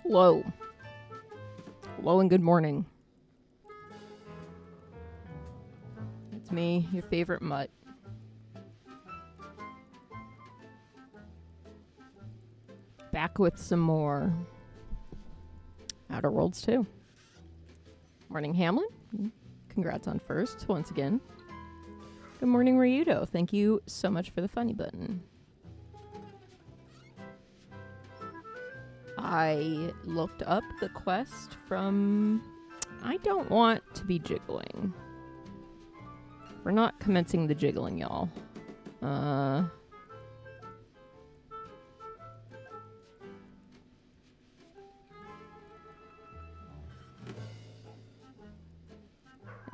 Hello. Hello and good morning. It's me, your favorite mutt. Back with some more Outer Worlds 2. Morning, Hamlin. Congrats on first, once again. Good morning, Ryudo. Thank you so much for the funny button. I looked up the quest from... I don't want to be jiggling. We're not commencing the jiggling, y'all.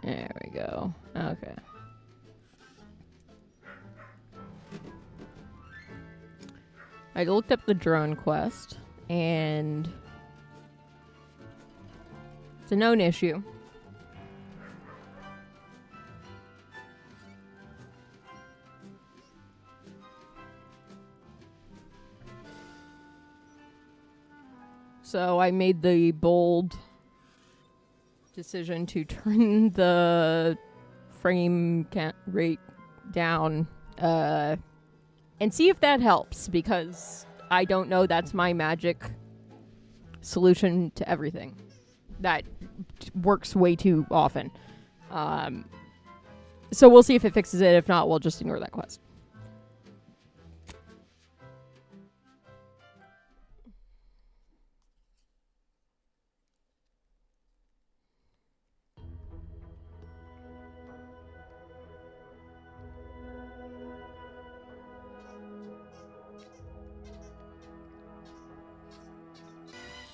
There we go. Okay. I looked up the drone quest, and it's a known issue. So I made the bold decision to turn the frame rate down and see if that helps, because I don't know that's my magic solution to everything. That works way too often. So we'll see if it fixes it. If not, we'll just ignore that quest.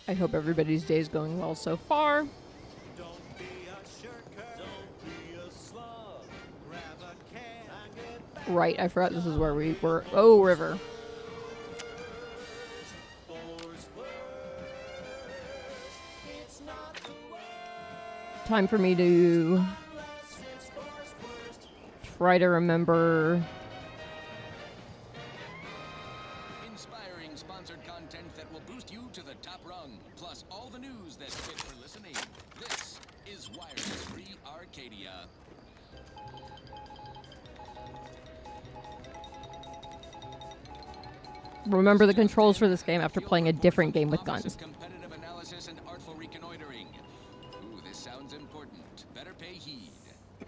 I hope everybody's day is going well so far. Don't be a shirker. Don't be a slug. Grab a can and get back. Right, I forgot this is where we were. Oh, river. It's not the worst. Time for me to try to remember. Inspiring sponsored content that will boost you to the top rung, plus all the news that's fit for listening. This is Wireless Free Arcadia. Remember the controls for this game after playing a different game with Office guns. of Competitive analysis and artful reconnoitering. Ooh, this sounds important. Better pay heed.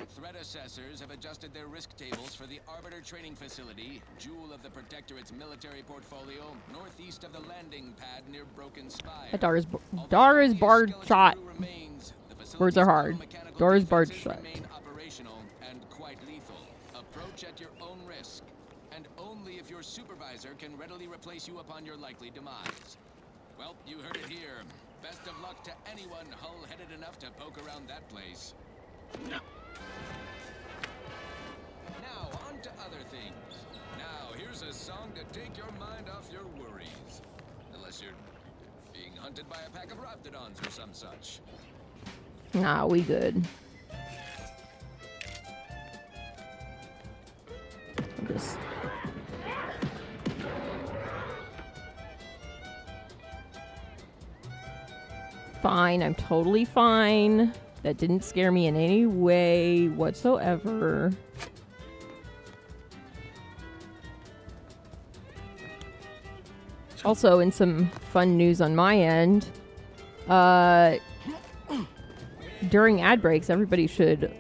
Threat assessors have adjusted their risk tables for the Arbiter Training Facility, jewel of the Protectorate's military portfolio, northeast of the landing pad near Broken Spire. Door is barred shut. Words are hard. Door is barred shut. Remain operational and quite lethal. Approach at your own risk, and only if your supervisor can readily replace you upon your likely demise. Well, you heard it here. Best of luck to anyone hull-headed enough to poke around that place. Now, on to other things. Now, here's a song to take your mind off your worries. Unless you're being hunted by a pack of Raptidons or some such. Nah, we good. Just... Fine, I'm totally fine. That didn't scare me in any way whatsoever. Also, in some fun news on my end, during ad breaks, everybody should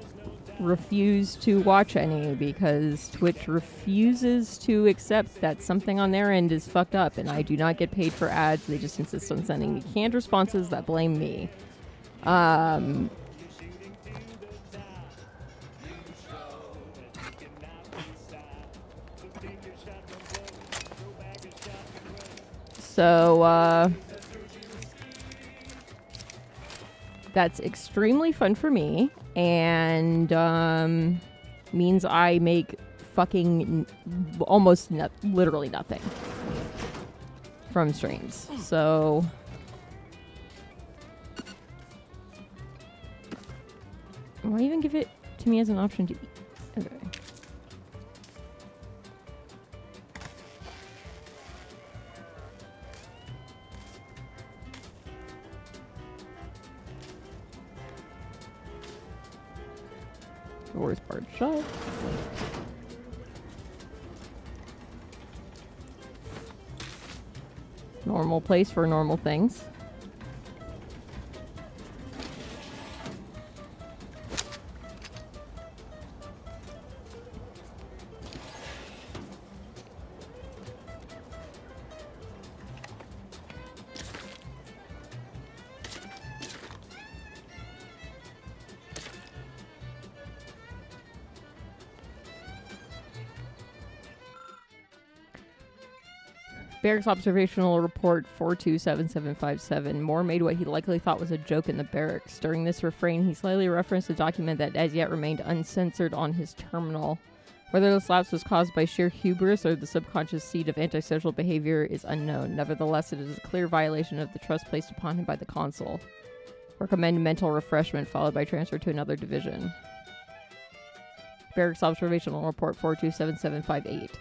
refuse to watch any, because Twitch refuses to accept that something on their end is fucked up, and I do not get paid for ads. They just insist on sending me canned responses that blame me. So, that's extremely fun for me, and means I make fucking almost literally nothing from streams. So why even give it to me as an option to eat? Okay. Doors part shut. Normal place for normal things. Barracks Observational Report 427757. Moore made what he likely thought was a joke in the barracks. During this refrain, he slightly referenced a document that as yet remained uncensored on his terminal. Whether this lapse was caused by sheer hubris or the subconscious seed of antisocial behavior is unknown. Nevertheless, it is a clear violation of the trust placed upon him by the consul. Recommend mental refreshment followed by transfer to another division. Barracks Observational Report 427758.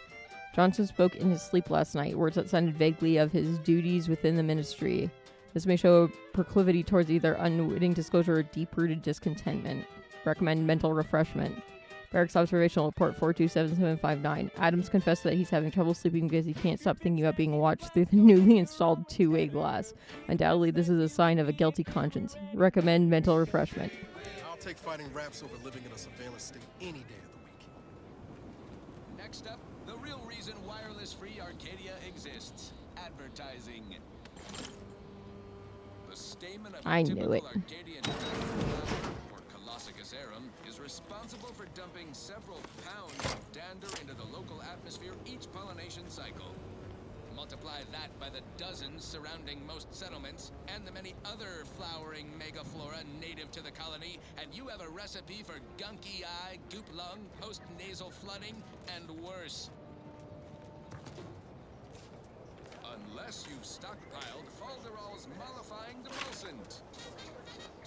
Johnson spoke in his sleep last night, words that sounded vaguely of his duties within the ministry. This may show a proclivity towards either unwitting disclosure or deep-rooted discontentment. Recommend mental refreshment. Barracks Observational Report 427759. Adams confessed that he's having trouble sleeping because he can't stop thinking about being watched through the newly installed two-way glass. Undoubtedly, this is a sign of a guilty conscience. Recommend mental refreshment. I'll take fighting raps over living in a surveillance state any day of the week. Next up, the real reason wireless-free Arcadia exists. Advertising. The stamen of I a knew typical it. Arcadian or Colossicus arum is responsible for dumping several pounds of dander into the local atmosphere each pollination cycle. Multiply that by the dozens surrounding most settlements and the many other flowering megaflora native to the colony, and you have a recipe for gunky eye, goop lung, post-nasal flooding, and worse. Unless you've stockpiled Falderall's mollifying demulcent.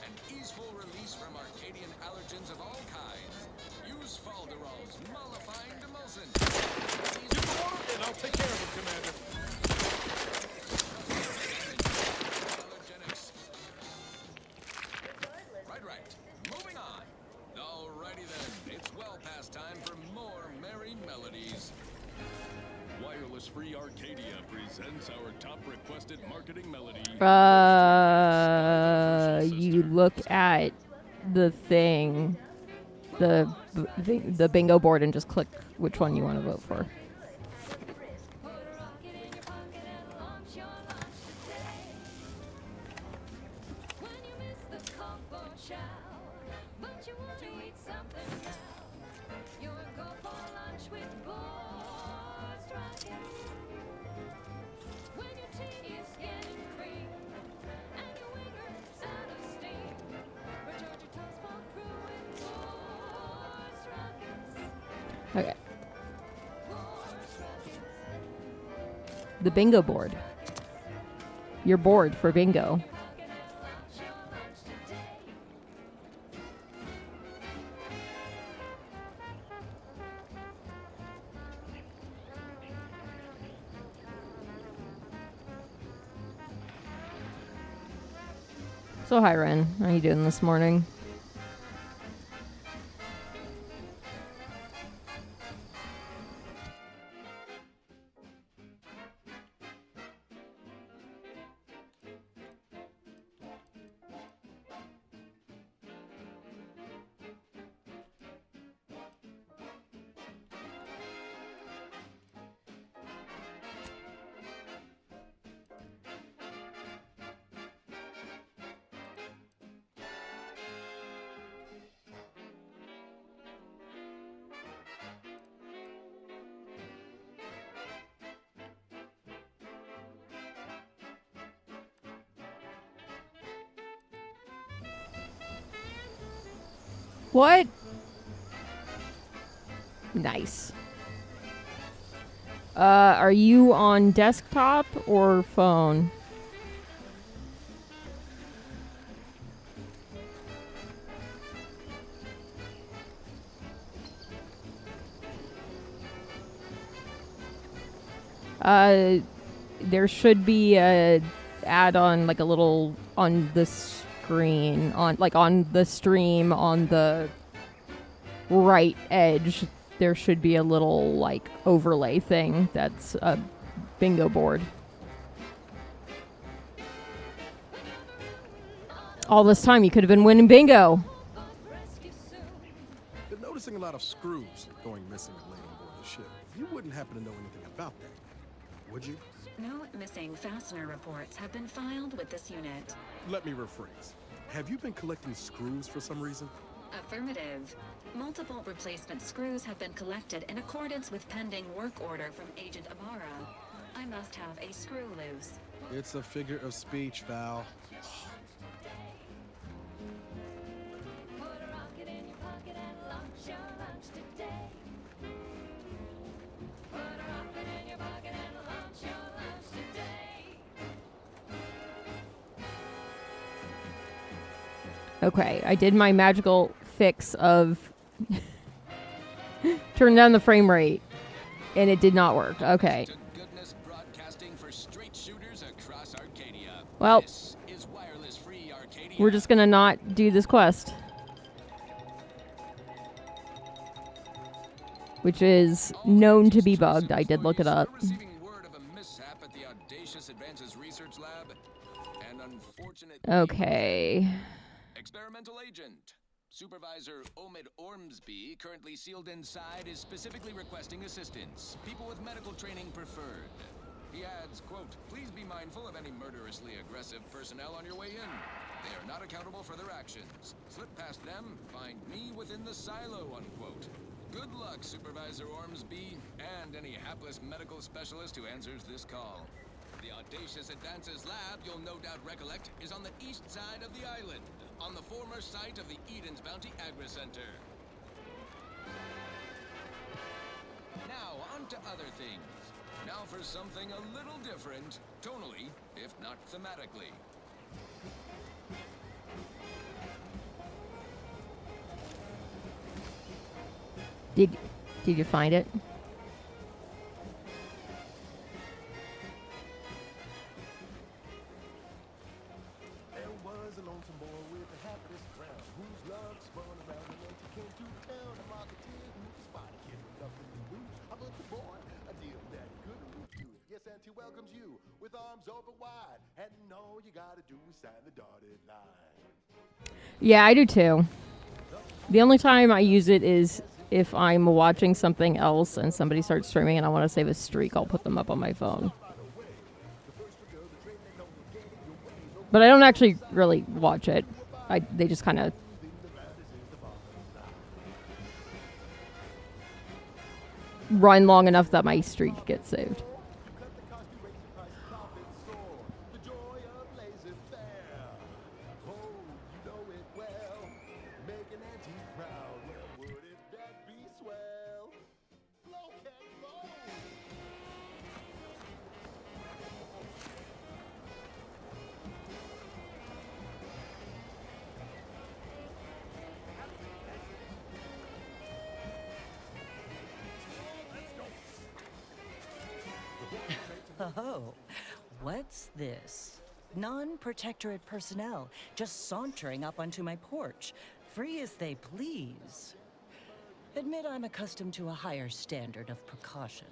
An easeful release from Arcadian allergens of all kinds. Use Falderall's mollifying demulcent. Get the water and I'll take care of him, Commander. Allergenics. Right. Moving on. Alrighty then. It's well past time for more merry melodies. Wireless Free Arcadia presents our top requested marketing melody. You look at the thing, the bingo board, and just click which one you want to vote for. Okay. The bingo board. Your board for bingo. So hi Ren, how you doing this morning? What? Nice. Are you on desktop or phone? There should be a add-on, like a little on the screen, on the stream, on the right edge, there should be a little, like, overlay thing that's a bingo board. All this time, you could have been winning bingo. Been noticing a lot of screws going missing and laid on board the ship. You wouldn't happen to know anything about that, would you? No missing fastener reports have been filed with this unit. Let me rephrase. Have you been collecting screws for some reason? Affirmative. Multiple replacement screws have been collected in accordance with pending work order from Agent Amara. I must have a screw loose. It's a figure of speech, Val. Okay, I did my magical fix of turn down the frame rate, and it did not work. Okay. To goodness broadcasting for straight shooters across Arcadia. Well, This is wireless free Arcadia. we're just gonna not do this quest. Which is known to be bugged. I did look it up. We're receiving word of a mishap at the Audacious Advances Research Lab. And unfortunately, Okay. experimental agent. Supervisor Omid Ormsby, currently sealed inside, is specifically requesting assistance. People with medical training preferred. He adds, quote, please be mindful of any murderously aggressive personnel on your way in. They are not accountable for their actions. Slip past them, find me within the silo, unquote. Good luck, Supervisor Ormsby, and any hapless medical specialist who answers this call. The Audacious Advances Lab, you'll no doubt recollect, is on the east side of the island, on the former site of the Eden's Bounty Agri-Center. Now, on to other things. Now for something a little different, tonally, if not thematically. Did you find it? There was a lonesome boy with a hapless crown, whose love spun around and then she came to town. A marketeer who spotted kid with nothing to lose. I put the boy a deal that he couldn't refuse. Yes, and he welcomes you with arms open wide, and all you gotta do is sign the dotted line. Yeah, I do too. The only time I use it is if I'm watching something else and somebody starts streaming and I want to save a streak, I'll put them up on my phone. But I don't actually really watch it. They just kind of run long enough that my streak gets saved. The joy of laissez-faire. Oh, you know it well. Make an antique proud. Well, wouldn't that be swell? Blow can blow. Oh, what's this? Non-protectorate personnel just sauntering up onto my porch, free as they please. Admit I'm accustomed to a higher standard of precaution.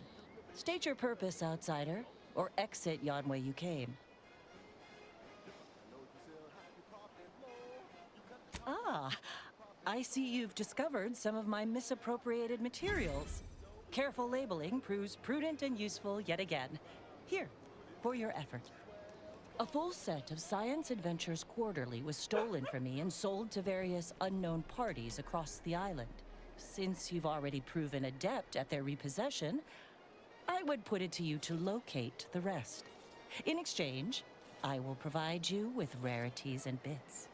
State your purpose, outsider, or exit yon way you came. Ah, I see you've discovered some of my misappropriated materials. Careful labeling proves prudent and useful yet again. Here, for your effort. A full set of Science Adventures Quarterly was stolen from me and sold to various unknown parties across the island. Since you've already proven adept at their repossession, I would put it to you to locate the rest. In exchange, I will provide you with rarities and bits.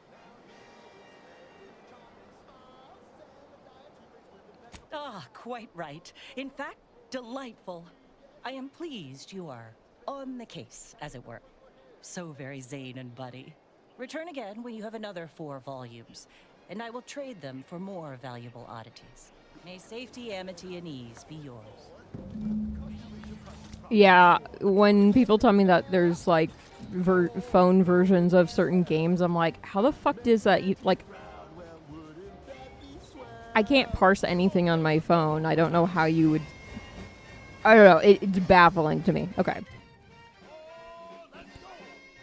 Ah, quite right. In fact, delightful. I am pleased you are on the case, as it were. So very Zane and Buddy. Return again when you have another 4 volumes, and I will trade them for more valuable oddities. May safety, amity, and ease be yours. Yeah, when people tell me that there's like phone versions of certain games, I'm like, how the fuck does that? Like, Well, wouldn't that be swell? I can't parse anything on my phone. I don't know how you would. I don't know. It's baffling to me. Okay.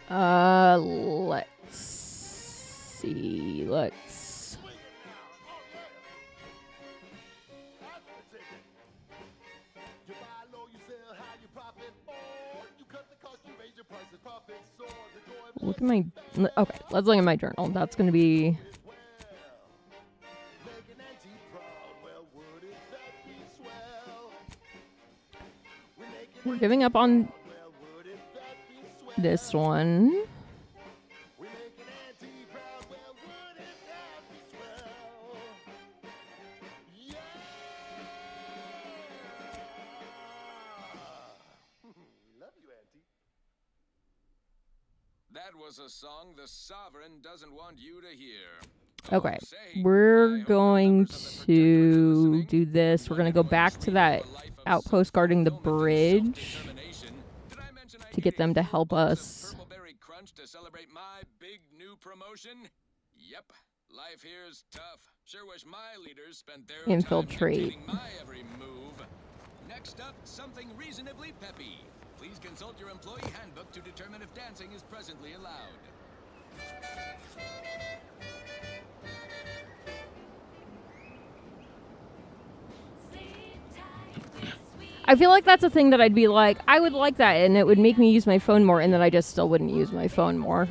Let's see. Let's. You buy low, you sell high, you profit more. You cut the cost, you raise your prices, profit soar. The joy Look at my. Okay, let's look at my journal. That's gonna be. make an auntie proud. Well, wouldn't that be swell? We make it We're giving up on well, wouldn't that be swell? this one. We make an auntie proud. Well, wouldn't that be swell? Yeah. We love you, auntie. That was a song the Sovereign doesn't want you to hear. Okay, Oh, say, we're I hope going members of the Protectorate are to listening. do this. We're gonna go back to that outpost guarding the bridge to get them to help us. Crunch to celebrate my big new promotion. Yep, life here's tough. Sure wish my leaders spent their Infiltrate. time dictating my every move. Next up, something reasonably peppy. Please consult your employee handbook to determine if dancing is presently allowed. I feel like that's a thing that I'd be like, I would like that, and it would make me use my phone more, and then I just still wouldn't use my phone more.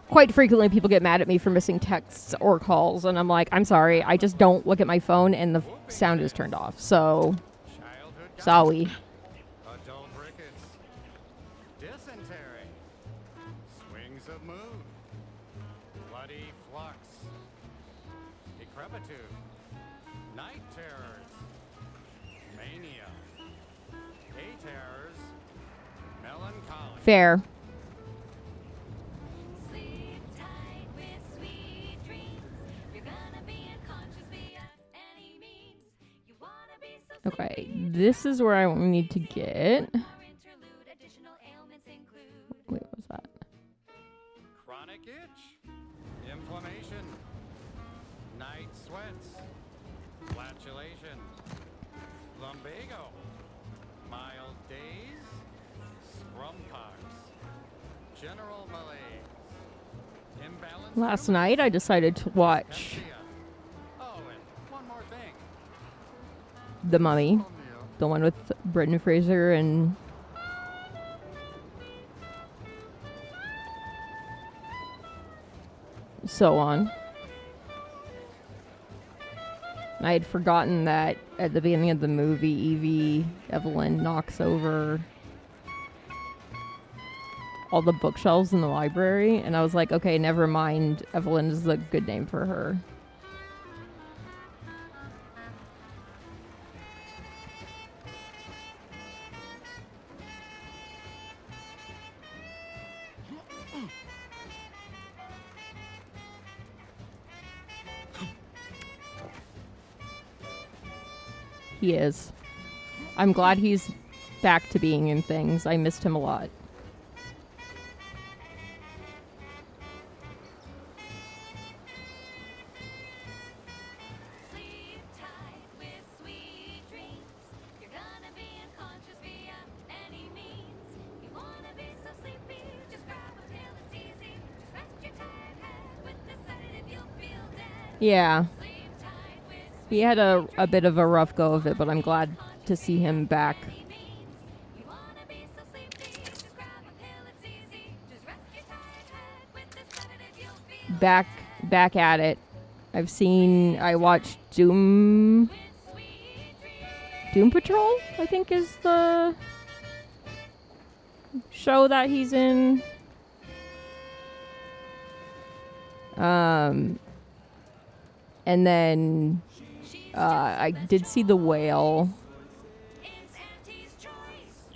Quite frequently, people get mad at me for missing texts or calls, and I'm like, I'm sorry, I just don't look at my phone, and the sound is turned off. So, sorry. Adult rickets, dysentery, swings of moon, bloody flux, decrepitude, night terrors, mania, day terrors, melancholy. Fair. Sleep tight with sweet dreams. You're gonna be unconscious via any means. You wanna be so Okay, this is where I need to get. interlude. Additional ailments include Wait, what was that? Chronic itch, inflammation, night sweats, flatulation, lumbago, mild days, scrum pox, general malaise, imbalance. Last night, I decided to watch Dyspepsia. Oh, and one more thing. The Mummy, the one with Brendan Fraser and so on. I had forgotten that at the beginning of the movie, Evie Evelyn knocks over all the bookshelves in the library, and I was like, okay, never mind. Evelyn is a good name for her. He is. I'm glad he's back to being in things. I missed him a lot. sleep tight with sweet dreams. You're gonna be unconscious via any means. You wanna be so sleepy, just grab a pill, it's easy. Just rest your tired head with the sedative, you'll feel dead. Yeah, Sleep tight with he had a bit of a rough go of it, but I'm glad to see him back. sweet means. You wanna be so sleepy, just grab a pill, it's easy. Just rest your tired head with the sedative, you'll feel Back at it. I watched Doom Patrol, I think is the show that he's in. And then I did see The Whale. It's Auntie's choice.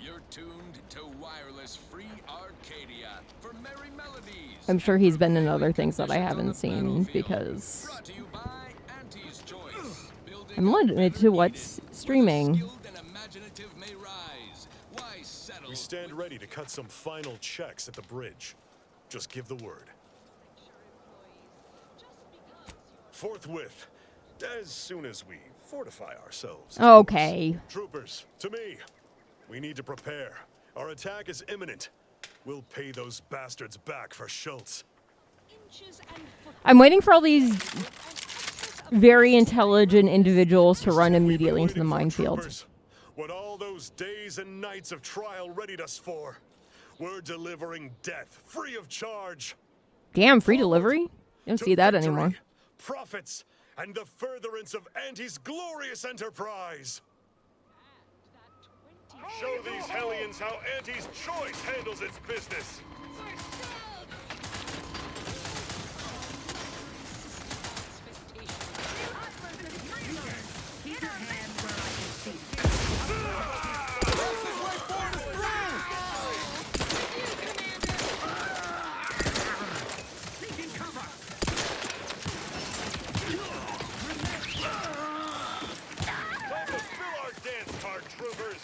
You're tuned to Wireless Free Arcadia for merry melodies. I'm sure he's been in other things that I haven't seen because Brought to you by Auntie's Choice. Building I'm limited to what's streaming. skilled and imaginative may rise. Why settle? We stand ready to cut some final checks at the bridge. Just give the word. Forthwith, as soon as we fortify ourselves. Okay. Troopers, to me. We need to prepare. Our attack is imminent. We'll pay those bastards back for Schultz. I'm waiting for all these very intelligent individuals to run immediately into the Waiting for minefield. troopers. What all those days and nights of trial readied us for. We're delivering death free of charge. Damn, free delivery? You don't To see that victory, anymore. Profits and the furtherance of Anti's glorious enterprise. Show these hellions how Anti's choice handles its business. Time to fill our dance card, troopers.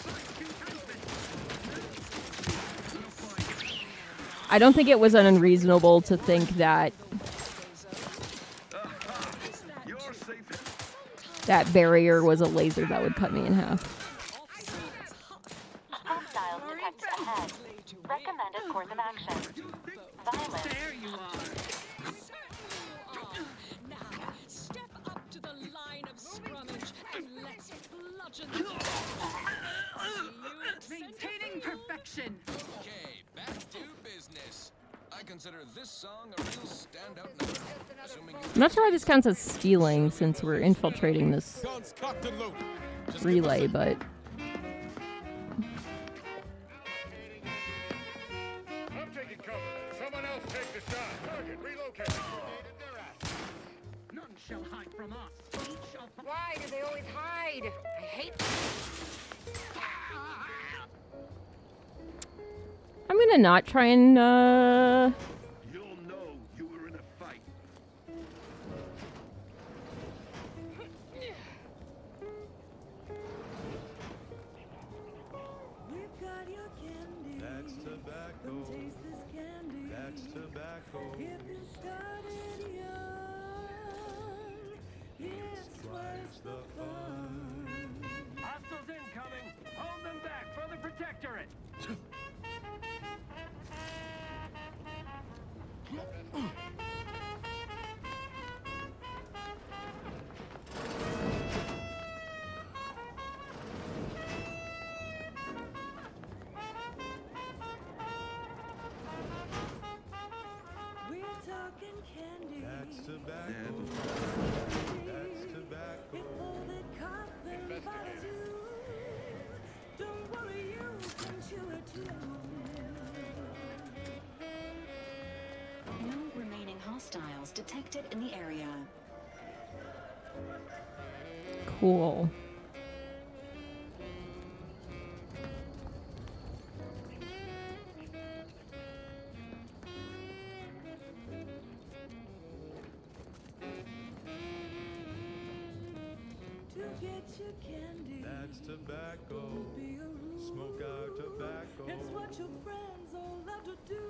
I don't think it was unreasonable to think that that barrier was a laser that would cut me in half. Hostiles detected ahead. Recommended course of action. Violence. There you are. Now, step up to the line of scrummage and let's bludgeon them. Maintaining perfection. Okay, back to business. I consider this song a real standout number. Assuming you I'm not sure why this counts as stealing since we're infiltrating this Guns cocked and loaded. Just relay, but I'm taking cover. Someone else take the shot. Target relocated. None shall hide from us. Each of Why do they always hide? I hate I'm gonna not try and You'll know you were in a fight. We've got your candy. That's tobacco. Come taste this candy. That's tobacco. If you started young, it's twice the fun. Hostiles incoming. Hold them back for the protectorate. We're talking candy. That's tobacco. That's tobacco. If all that coffin bothers you, don't worry, you can chew it too. No remaining hostiles detected in the area. cool. To get your candy. That's tobacco. Don't be a rude. Smoke our tobacco. It's what your friends all love to do.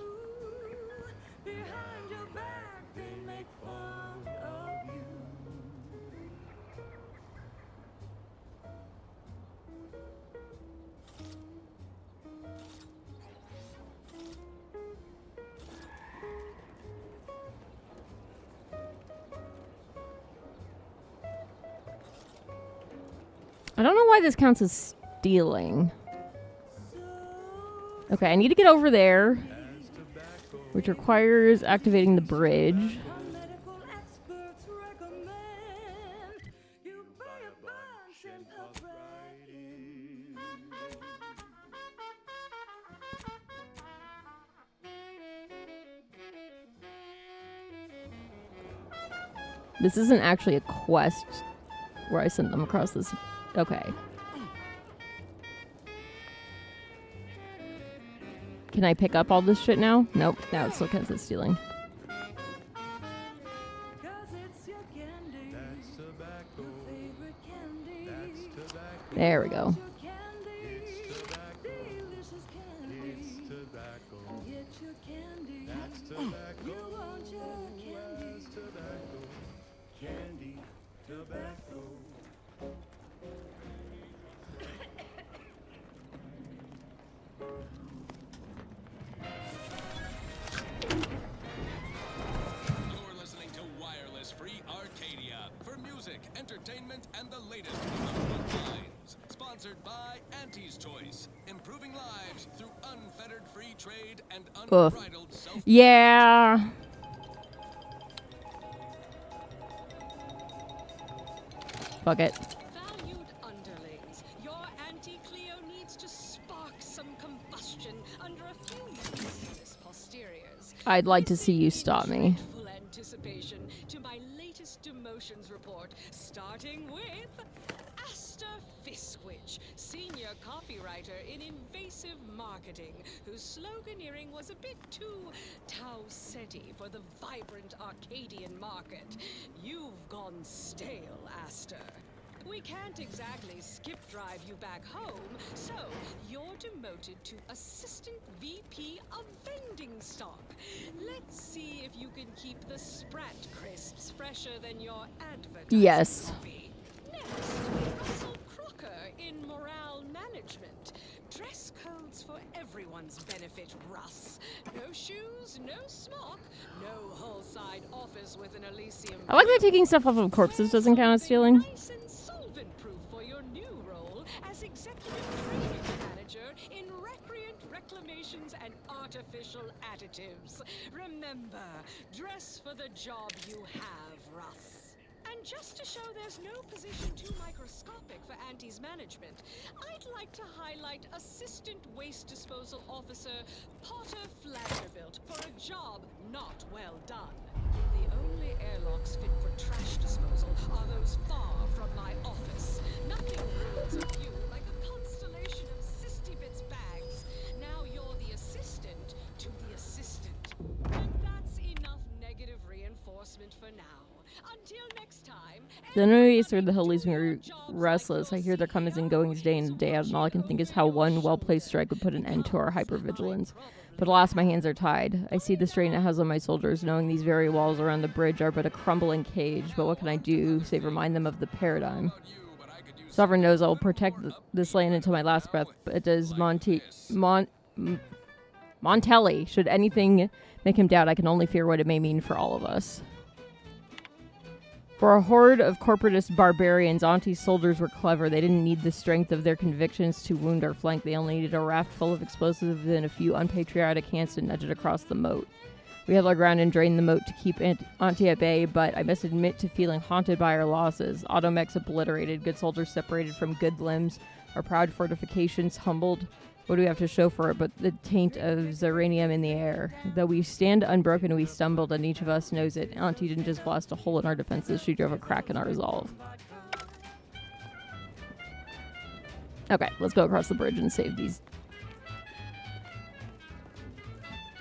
Behind your back, they make fun of you. I don't know why this counts as stealing. Okay, I need to get over there, which requires activating the bridge. Medical experts recommend you buy a bunch and upright. This isn't actually a quest where I sent them across this. Okay. Can I pick up all this shit now? Nope. Now it still counts as stealing. 'Cause it's your candy. That's tobacco. Your favorite candy. That's tobacco. There we go. Your candy. It's tobacco. Delicious candy. It's tobacco. Get your candy. That's tobacco. You want your Who candy. has tobacco? Candy. improving lives through unfettered free trade and Ugh. unbridled self. Yeah. Fuck it. Valued underlings, your anti-Cleo needs to spark some combustion under a few useless posteriors. I'd like to see you stop me. Dreadful anticipation to my latest demotions report, starting with Asta Fiskwich, senior copywriter in invasive marketing, whose sloganeering was a bit too Tau-Ceti for the vibrant Arcadian market. You've gone stale, Asta. We can't exactly skip drive you back home, so you're demoted to Assistant VP of Vending Stock. Let's see if you can keep the Sprat crisps fresher than your advertising Yes. copy. Next, Russell Crocker in Morale Management. Dress codes for everyone's benefit, Russ. No shoes, no smock, no whole-side office with an Elysium. I like that taking stuff off of corpses doesn't count as stealing. Nice and solvent-proof for your new role as executive training manager in recreant reclamations and artificial additives. Remember, dress for the job you have, Russ. And just to show there's no position too microscopic for Auntie's management, I'd like to highlight Assistant Waste Disposal Officer Potter Flanderbilt for a job not well done. The only airlocks fit for trash disposal are those far from my office. Nothing ruins a view like a constellation of Sisty Bits bags. Now you're the assistant to the assistant. And that's enough negative reinforcement for now. Until next time. The noise through the hill leaves me restless. I hear their comings and goings day in and day out, and all I can think is how one well-placed strike would put an end to our hypervigilance. But alas, my hands are tied. I see the strain it has on my soldiers, knowing these very walls around the bridge are but a crumbling cage. But what can I do save remind them of the paradigm? Sovereign knows I will protect this land until my last breath, but does Montelli, should anything make him doubt, I can only fear what it may mean for all of us. For a horde of corporatist barbarians, Auntie's soldiers were clever. They didn't need the strength of their convictions to wound our flank. They only needed a raft full of explosives and a few unpatriotic hands to nudge it across the moat. We held our ground and drained the moat to keep Auntie at bay, but I must admit to feeling haunted by our losses. Automechs obliterated, good soldiers separated from good limbs, our proud fortifications humbled. What do we have to show for it but the taint of Zeranium in the air? Though we stand unbroken, we stumbled, and each of us knows it. Auntie didn't just blast a hole in our defenses, she drove a crack in our resolve. Okay, let's go across the bridge and save these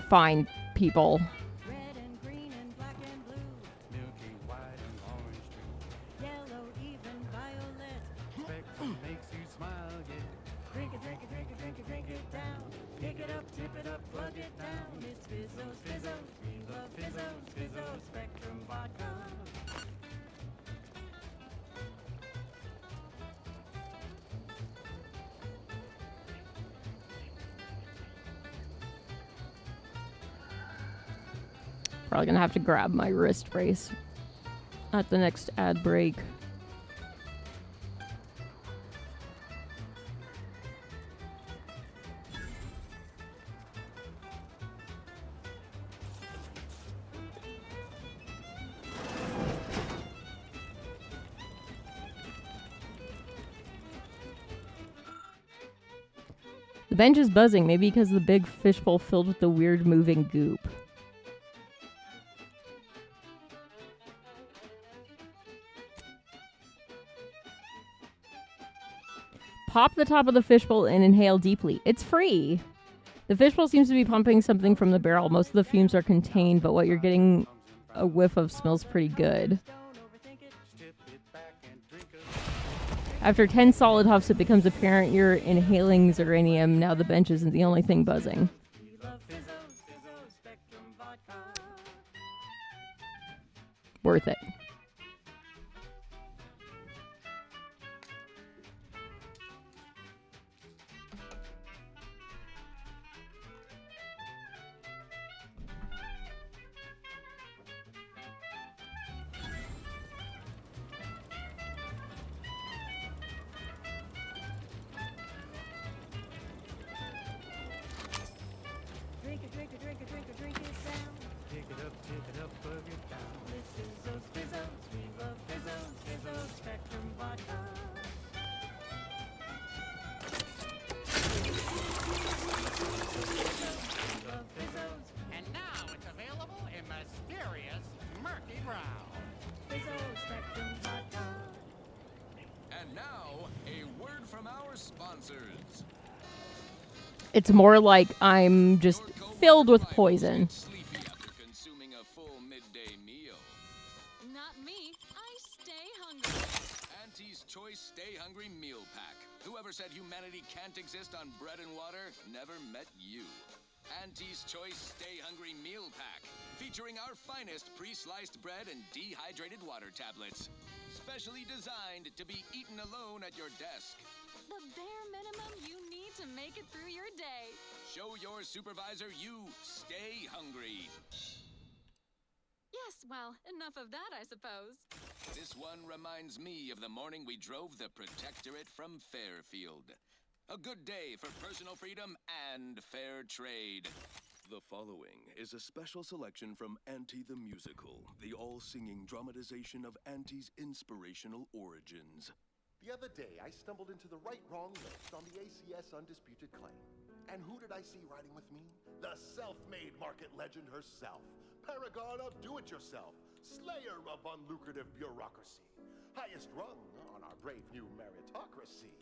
fine people. Red and green and black and blue, Milky white and orange too. yellow, even violet. Spectrum makes you smile, yeah. Drink it, drink it, drink it, drink it, drink it down. Pick it up, tip it up, plug it down. It's Fizzo's, Fizzo's, we love Fizzo's, Fizzo's Spectrum Vodka. Probably gonna have to grab my wrist brace at the next ad break. The bench is buzzing, maybe because of the big fishbowl filled with the weird moving goop. Pop the top of the fishbowl and inhale deeply. It's free. The fishbowl seems to be pumping something from the barrel. Most of the fumes are contained, but what you're getting a whiff of smells pretty good. After 10 solid huffs, it becomes apparent you're inhaling Zeranium. Now the bench isn't the only thing buzzing. Worth it. And now, a word from our sponsors. It's more like I'm just filled with poison. Sleepy after consuming a full midday meal. Not me. I stay hungry. Auntie's Choice Stay Hungry Meal Pack. Whoever said humanity can't exist on bread and water never met you. Auntie's Choice Stay Hungry Meal Pack, featuring our finest pre-sliced bread and dehydrated water tablets. Specially designed to be eaten alone at your desk. The bare minimum you need to make it through your day. Show your supervisor you stay hungry. Yes, well, enough of that, I suppose. This one reminds me of the morning we drove the Protectorate from Fairfield. A good day for personal freedom and fair trade. The following is a special selection from Auntie the Musical, the all-singing dramatization of Auntie's inspirational origins. The other day, I stumbled into the right-wrong list on the ACS Undisputed Claim. And who did I see riding with me? The self-made market legend herself. Paragon of do-it-yourself. Slayer of unlucrative bureaucracy. Highest rung on our brave new meritocracy.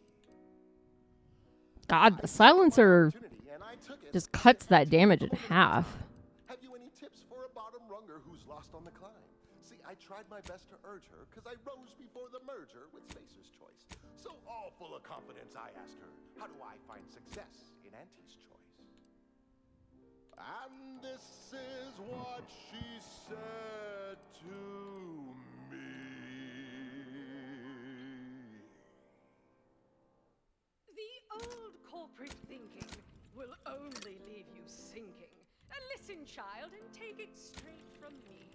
God, the silencer just cuts that damage in half. Have you any tips for a bottom runger who's lost on the climb? See, I tried my best to urge her, because I rose before the merger with Spacer's Choice. So all full of confidence, I asked her, how do I find success in Auntie's Choice? And this is what she said to me. The old corporate thinking will only leave you sinking. Listen, child, and take it straight from me.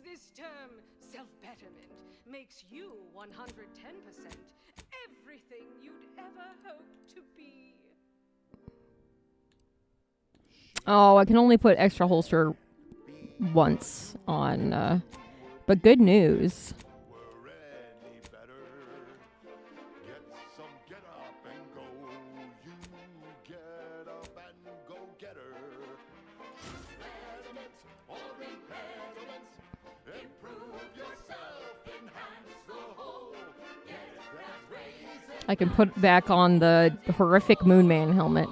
This term, self-betterment, makes you 110% everything you'd ever hope to be. Oh, I can only put extra holster once on, but good news. I can put back on the horrific Moonman helmet.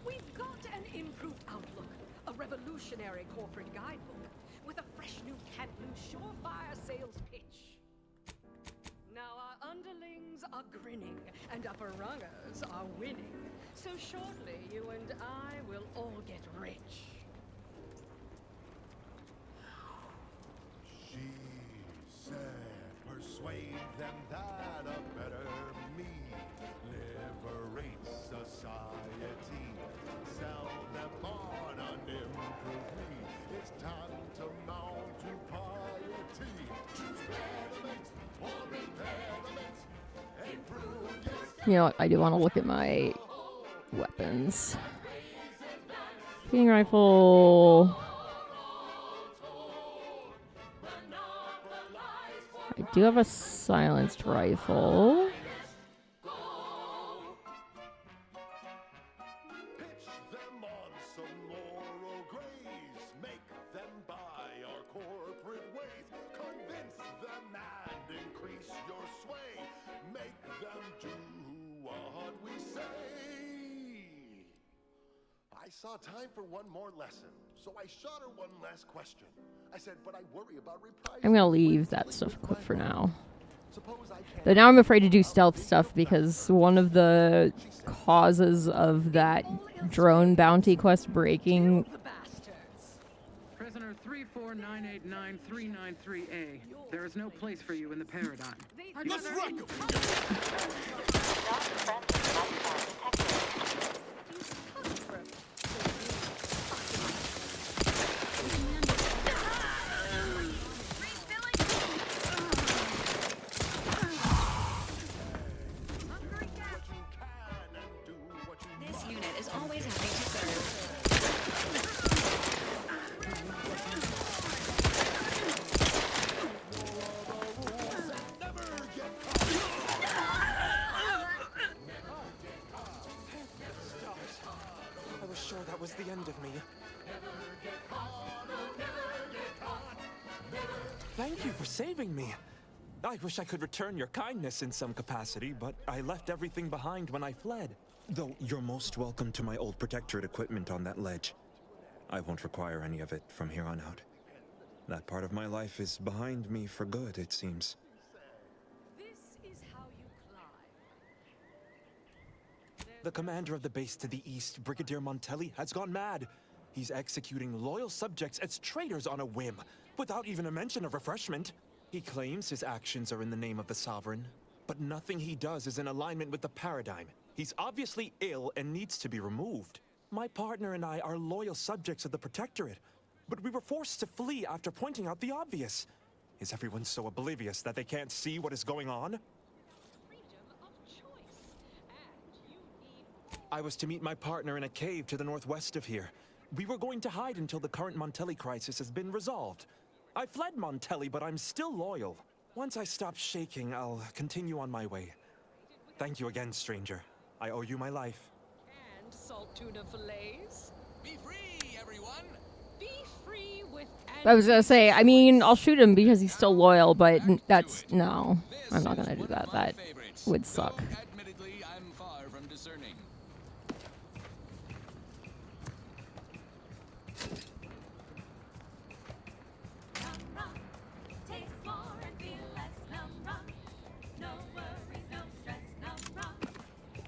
We've got an improved outlook, a revolutionary corporate guidebook with a fresh new can't lose surefire sales pitch. Now our underlings are grinning and upper rungers are winning. So shortly you and I will all get rich. She said, persuade them that a better me liberates society. Sell them on an improved me. It's time to mount to piety. Choose betterment or impediment. Improve your You know what? I do want to look at my weapons. Repeating rifle. I do have a silenced rifle. pitch them on some moral grace. Make them buy our corporate ways. Convince them and increase your sway. Make them do what we say. I saw time for one more lesson, so I shot her one last question. I said, but I worry about reprising. I'm gonna leave that stuff equipped for now. Suppose I can't. But now I'm afraid to do stealth stuff because one of the causes of that drone bounty quest breaking. Prisoner 34989-393A. There is no place for you in the paradigm. Let's wreck 'em! This unit is always happy to serve. sure that was the end of me. Thank you for saving me. I wish I could return your kindness in some capacity, but I left everything behind when I fled. Though you're most welcome to my old protectorate equipment on that ledge. I won't require any of it from here on out. That part of my life is behind me for good, it seems. This is how you climb. The commander of the base to the east, Brigadier Montelli, has gone mad. He's executing loyal subjects as traitors on a whim, without even a mention of refreshment. He claims his actions are in the name of the Sovereign, but nothing he does is in alignment with the paradigm. He's obviously ill and needs to be removed. My partner and I are loyal subjects of the Protectorate, but we were forced to flee after pointing out the obvious. Is everyone so oblivious that they can't see what is going on? I was to meet my partner in a cave to the northwest of here. We were going to hide until the current Montelli crisis has been resolved. I fled Montelli, but I'm still loyal. Once I stop shaking, I'll continue on my way. Thank you again, stranger. I owe you my life. And salt tuna fillets. Be free, everyone! Be free with. I was gonna say, I mean, I'll shoot him because he's still loyal, but that's no. I'm not gonna do that. That would suck. Admittedly, I'm far from discerning. Taste more and feel less num rum. No worries, no stress, num rum.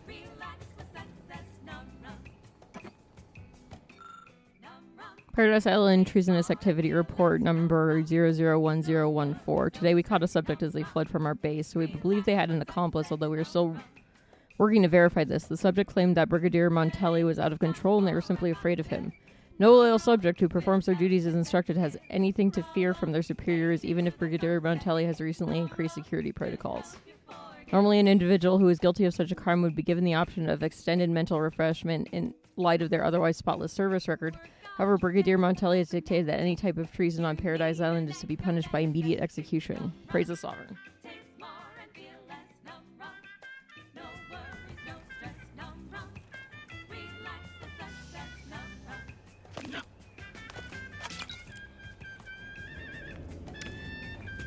Relax with success, num rum. Num rum. Paradise Island Treasonous Activity Report number 001014. Today we caught a subject as they fled from our base, so we believe they had an accomplice, although we are still working to verify this. The subject claimed that Brigadier Montelli was out of control and they were simply afraid of him. No loyal subject who performs their duties as instructed has anything to fear from their superiors, even if Brigadier Montelli has recently increased security protocols. Normally, an individual who is guilty of such a crime would be given the option of extended mental refreshment in light of their otherwise spotless service record. However, Brigadier Montelli has dictated that any type of treason on Paradise Island is to be punished by immediate execution. Praise the Sovereign. Taste more and feel less num rum. No worries, no stress, num rum. Relax with success, num rum.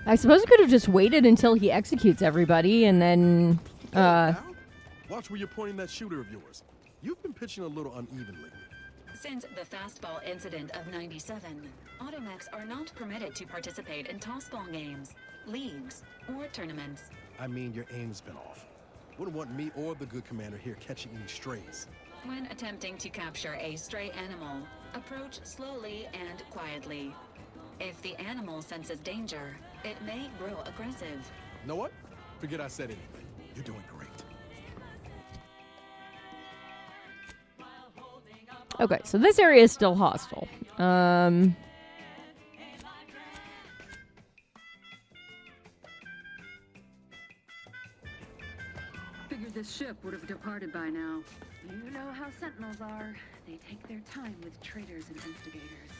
I suppose we could have just waited until he executes everybody and then, Watch where you're pointing that shooter of yours. You've been pitching a little unevenly. Since the fastball incident of '97, automechs are not permitted to participate in tossball games, leagues, or tournaments. I mean, your aim's been off. Wouldn't want me or the good commander here catching any strays. When attempting to capture a stray animal, approach slowly and quietly. If the animal senses danger, it may grow aggressive. Know what? Forget I said anything. You're doing great. okay, so this area is still hostile. Figured this ship would have departed by now. You know how Sentinels are. They take their time with traitors and instigators.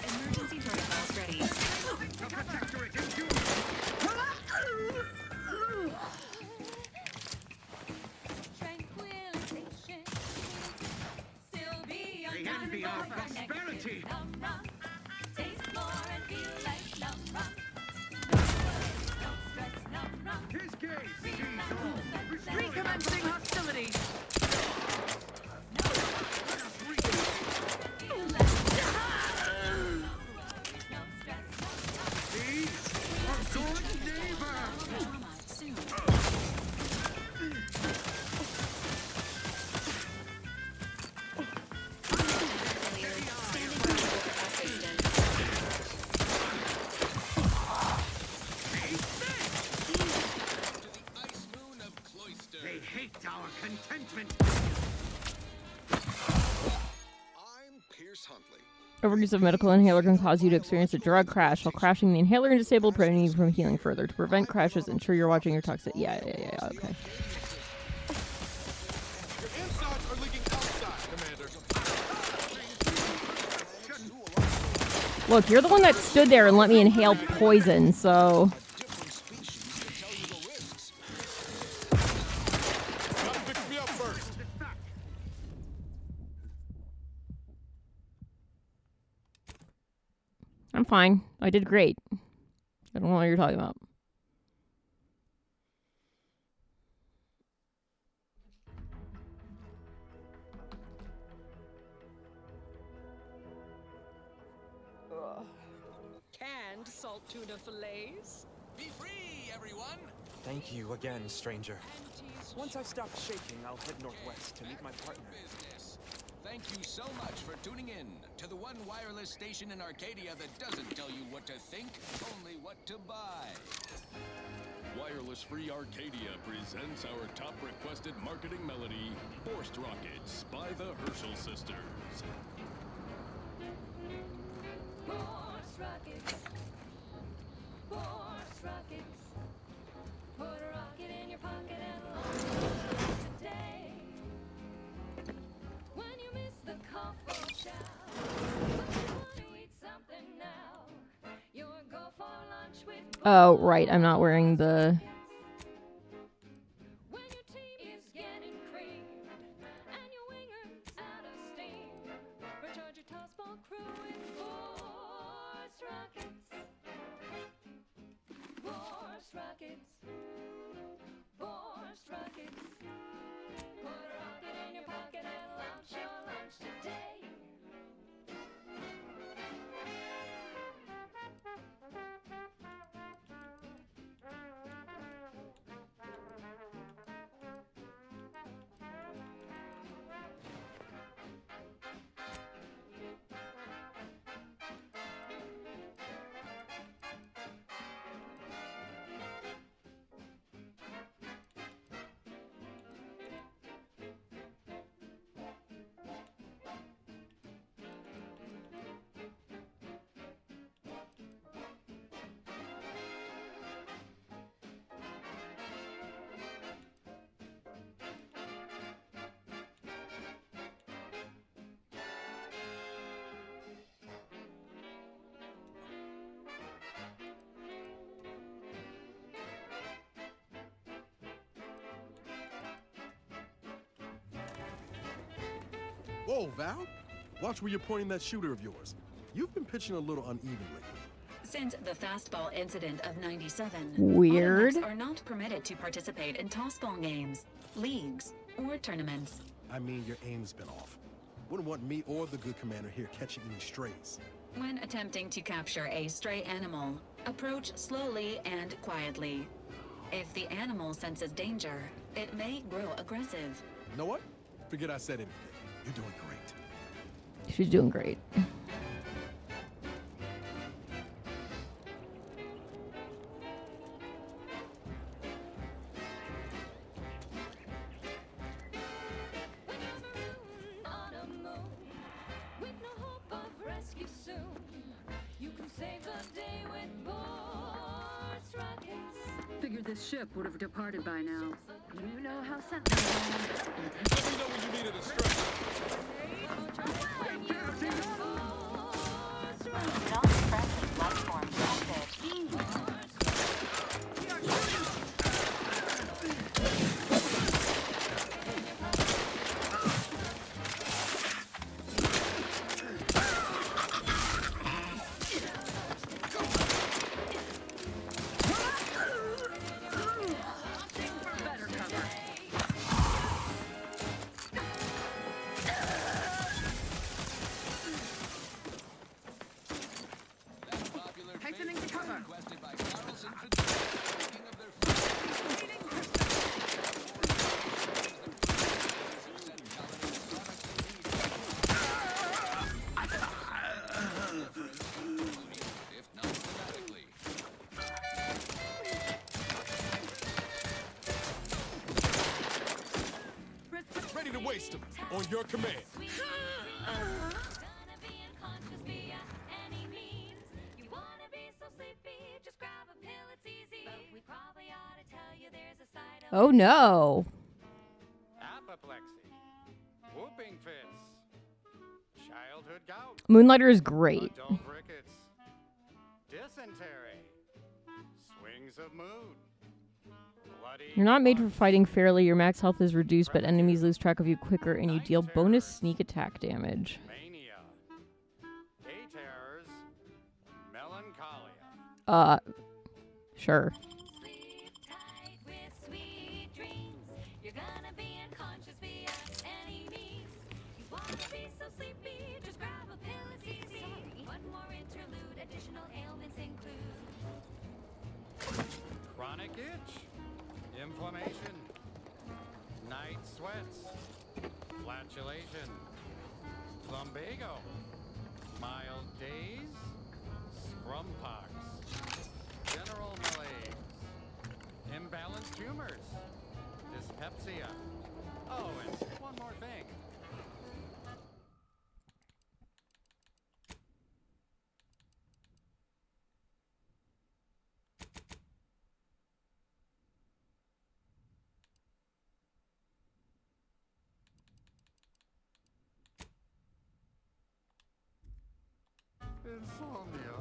Emergency protocols ready. Tranquilization. Still be The envy of prosperity. Num rum. Taste more and feel less num rum. No stress, num rum. His gaze sees Relax all. with success, Recommencing hostilities. These are good neighbors. Trauma soon. Standing by for assistance. To the ice moon of Cloister. They hate our contentment. I'm Pierce Huntley. Overuse of medical inhaler can cause you to experience a drug crash. While crashing the inhaler and disable, preventing you from healing further. To prevent crashes, ensure you're watching your toxic. Yeah, okay. Your insides are leaking outside, Commander. Look, you're the one that stood there and let me inhale poison, so... Different species to tell you the risks. Gotta fix me up first. I'm fine. I did great. I don't know what you're talking about. Canned salt tuna fillets. Be free, everyone! Thank you again, stranger. Once I stop shaking, I'll head northwest to meet my partner. Business. Thank you so much for tuning in to the one wireless station in Arcadia that doesn't tell you what to think, only what to buy. Wireless Free Arcadia presents our top requested marketing melody, Forced Rockets by the Herschel Sisters. Force rockets. Force rockets. Put a rocket in your pocket and launch it today. When you miss the cough or shout, but you want to eat something now, you'll go for lunch with Oh, right. I'm not wearing the... when your team is getting creamed and your winger's out of steam. Recharge your tossball crew with force rockets. Force rockets. Force rockets. Put a rocket in your pocket and launch your lunch today. Whoa, Val. Watch where you're pointing that shooter of yours. You've been pitching a little uneven lately. Since the fastball incident of '97, Weird. Automacs are not permitted to participate in tossball games, leagues, or tournaments. I mean, your aim's been off. Wouldn't want me or the good commander here catching any strays. When attempting to capture a stray animal, approach slowly and quietly. If the animal senses danger, it may grow aggressive. You know what? Forget I said anything. You're doing great. She's doing great. On a moon, with no hope of rescue soon, you can save the day with force rockets. Figured this ship would have departed by now. You know how Sentinels are. Let me know when you needed a stretch. Non-friendly platform detected. Hastening to cover. Requested by Carlson for speaking of their if not dramatically. Ready to waste them. On your command. Gonna be unconscious via any means. You wanna be so sleepy, just grab a pill, it's easy. But we probably ought to tell you there's a side of Oh no. Apoplexy. Whooping fits. Childhood gout. Moonlighter is great. Adult rickets. Dysentery. Swings of mood. Bloody You're not made for fighting fairly. Your max health is reduced, but enemies lose track of you quicker, and you deal bonus sneak attack damage. mania. Day terrors. Melancholia. Sure. Sleep tight with sweet dreams. You're gonna be unconscious via any means. You wanna be so sleepy, just grab a pill, it's easy. One more interlude, additional ailments include Chronic itch. Inflammation. Night sweats. Flatulation. Lumbago. Mild days. Scrumpox. General malaise. Imbalanced tumors. Dyspepsia. Oh, and one more thing. Insomnia.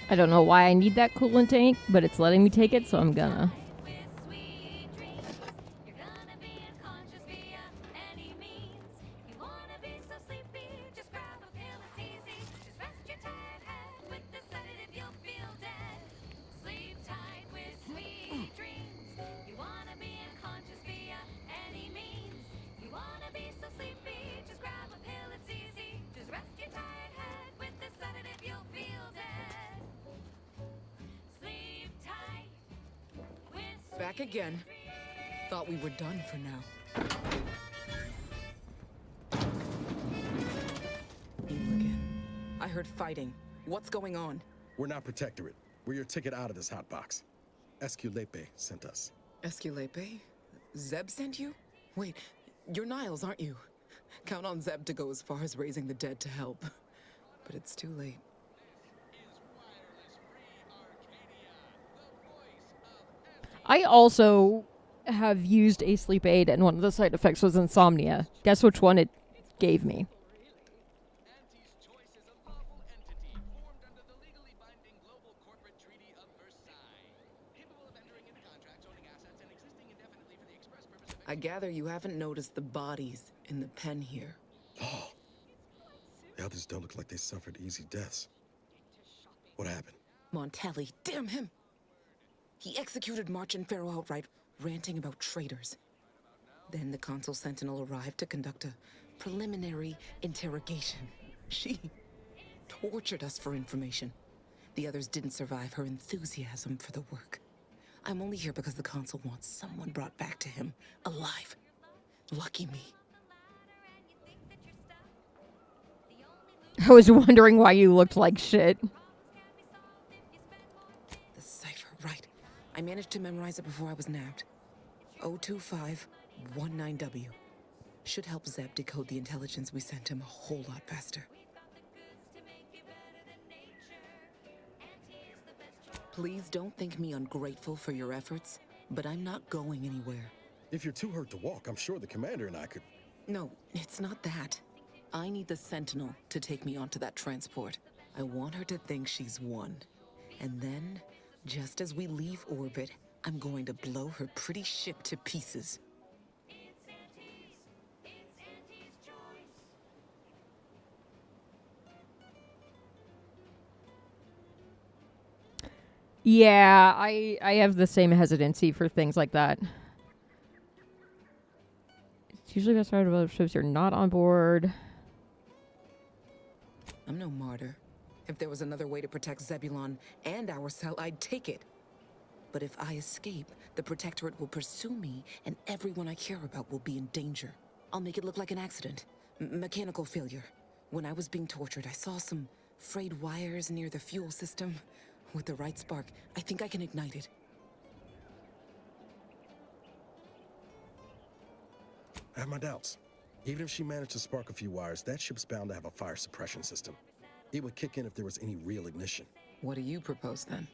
I don't know why I need that coolant tank, but it's letting me take it, so I'm gonna. Back again. Thought we were done for now. You again. I heard fighting. What's going on? We're not Protectorate. We're your ticket out of this hotbox. Esculepe sent us. Esculepe? Zeb sent you? Wait, you're Niles, aren't you? Count on Zeb to go as far as raising the dead to help. But it's too late. I also have used a sleep aid, and one of the side effects was insomnia. Guess which one it gave me? I gather you haven't noticed the bodies in the pen here. Oh. The others don't look like they suffered easy deaths. What happened? Montelli, damn him! He executed March and Pharaoh outright, ranting about traitors. Then the Consul Sentinel arrived to conduct a preliminary interrogation. She tortured us for information. The others didn't survive her enthusiasm for the work. I'm only here because the Consul wants someone brought back to him, alive. Lucky me. I was wondering why you looked like shit. The cipher, right. I managed to memorize it before I was nabbed. 02519W. Should help Zeb decode the intelligence we sent him a whole lot faster. Please don't think me ungrateful for your efforts, but I'm not going anywhere. If you're too hurt to walk, I'm sure the commander and I could... No, it's not that. I need the Sentinel to take me onto that transport. I want her to think she's won. And then, just as we leave orbit, I'm going to blow her pretty ship to pieces. Yeah, I have the same hesitancy for things like that. It's usually best started about ships you're not on board. I'm no martyr. If there was another way to protect Zebulon and our cell, I'd take it. But if I escape, the Protectorate will pursue me, and everyone I care about will be in danger. I'll make it look like an accident. Mechanical failure. When I was being tortured, I saw some frayed wires near the fuel system. With the right spark, I think I can ignite it. I have my doubts. Even if she managed to spark a few wires, that ship's bound to have a fire suppression system. It would kick in if there was any real ignition. What do you propose then?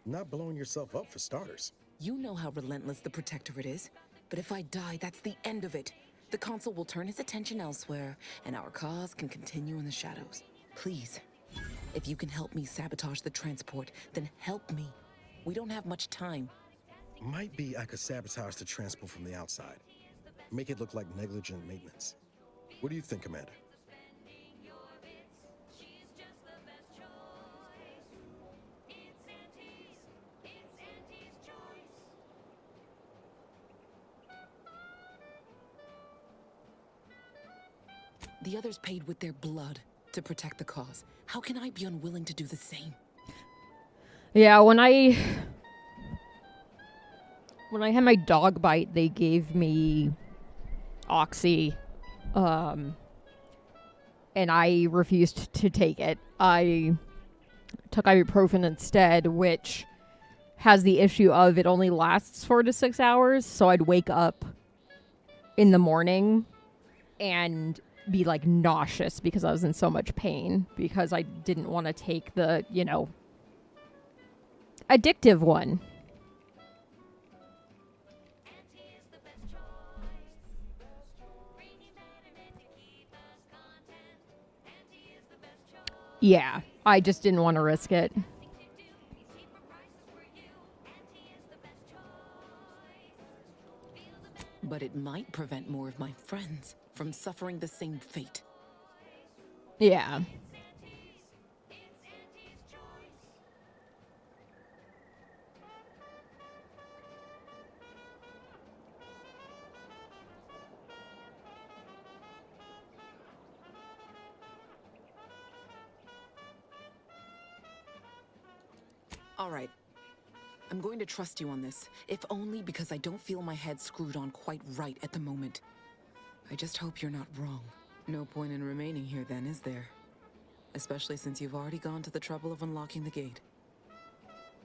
Not blowing yourself up, for starters. You know how relentless the Protectorate is. But if I die, that's the end of it. The Consul will turn his attention elsewhere, and our cause can continue in the shadows. Please, if you can help me sabotage the transport, then help me. We don't have much time. Might be I could sabotage the transport from the outside. Make it look like negligent maintenance. What do you think, Commander? The others paid with their blood to protect the cause. How can I be unwilling to do the same? Yeah, when I had my dog bite, they gave me Oxy, and I refused to take it. I took ibuprofen instead, which has the issue of it only lasts 4 to 6 hours, so I'd wake up in the morning and be like nauseous because I was in so much pain because I didn't want to take the, addictive one. Yeah, I just didn't want to risk it. But it might prevent more of my friends from suffering the same fate. Yeah. All right. I'm going to trust you on this, if only because I don't feel my head screwed on quite right at the moment. I just hope you're not wrong. No point in remaining here then, is there? Especially since you've already gone to the trouble of unlocking the gate.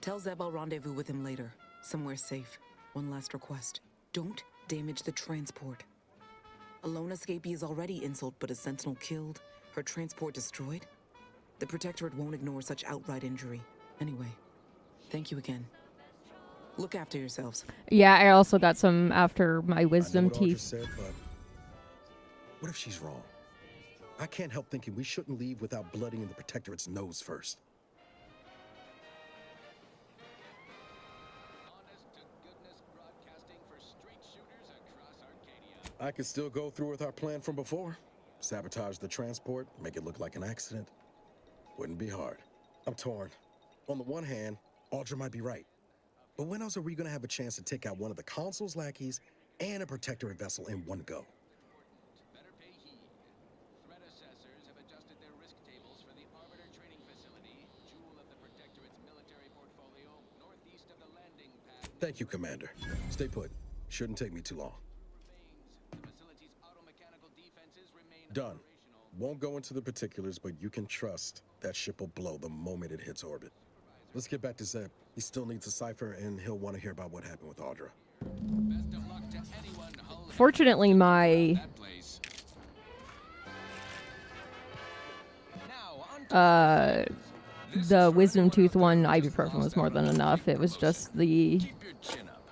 Tell Zeb I'll rendezvous with him later, somewhere safe. One last request. Don't damage the transport. A lone escapee is already insult, but a sentinel killed, her transport destroyed? The Protectorate won't ignore such outright injury. Anyway, thank you again. Look after yourselves. Yeah, I also got some after my wisdom I know what Audra teeth. said, but what if she's wrong? I can't help thinking we shouldn't leave without blooding in the Protectorate's nose first. I could still go through with our plan from before. Sabotage the transport, make it look like an accident. Wouldn't be hard. I'm torn. On the one hand, Audra might be right. But when else are we going to have a chance to take out one of the Consul's lackeys and a Protectorate vessel in one go? Better pay heed. Threat assessors have adjusted their risk tables for the Arbiter Training Facility, jewel of the Protectorate's military portfolio, northeast of the landing pad. Thank you, Commander. Stay put. Shouldn't take me too long. The facility's automechanical defenses remain Done. Won't go into the particulars, but you can trust that ship will blow the moment it hits orbit. Let's get back to Zeb. He still needs a cipher, and he'll want to hear about what happened with Audra. Best of luck to anyone holding Fortunately, my that place. the wisdom tooth one ibuprofen was more than enough. It was just the Keep your chin up.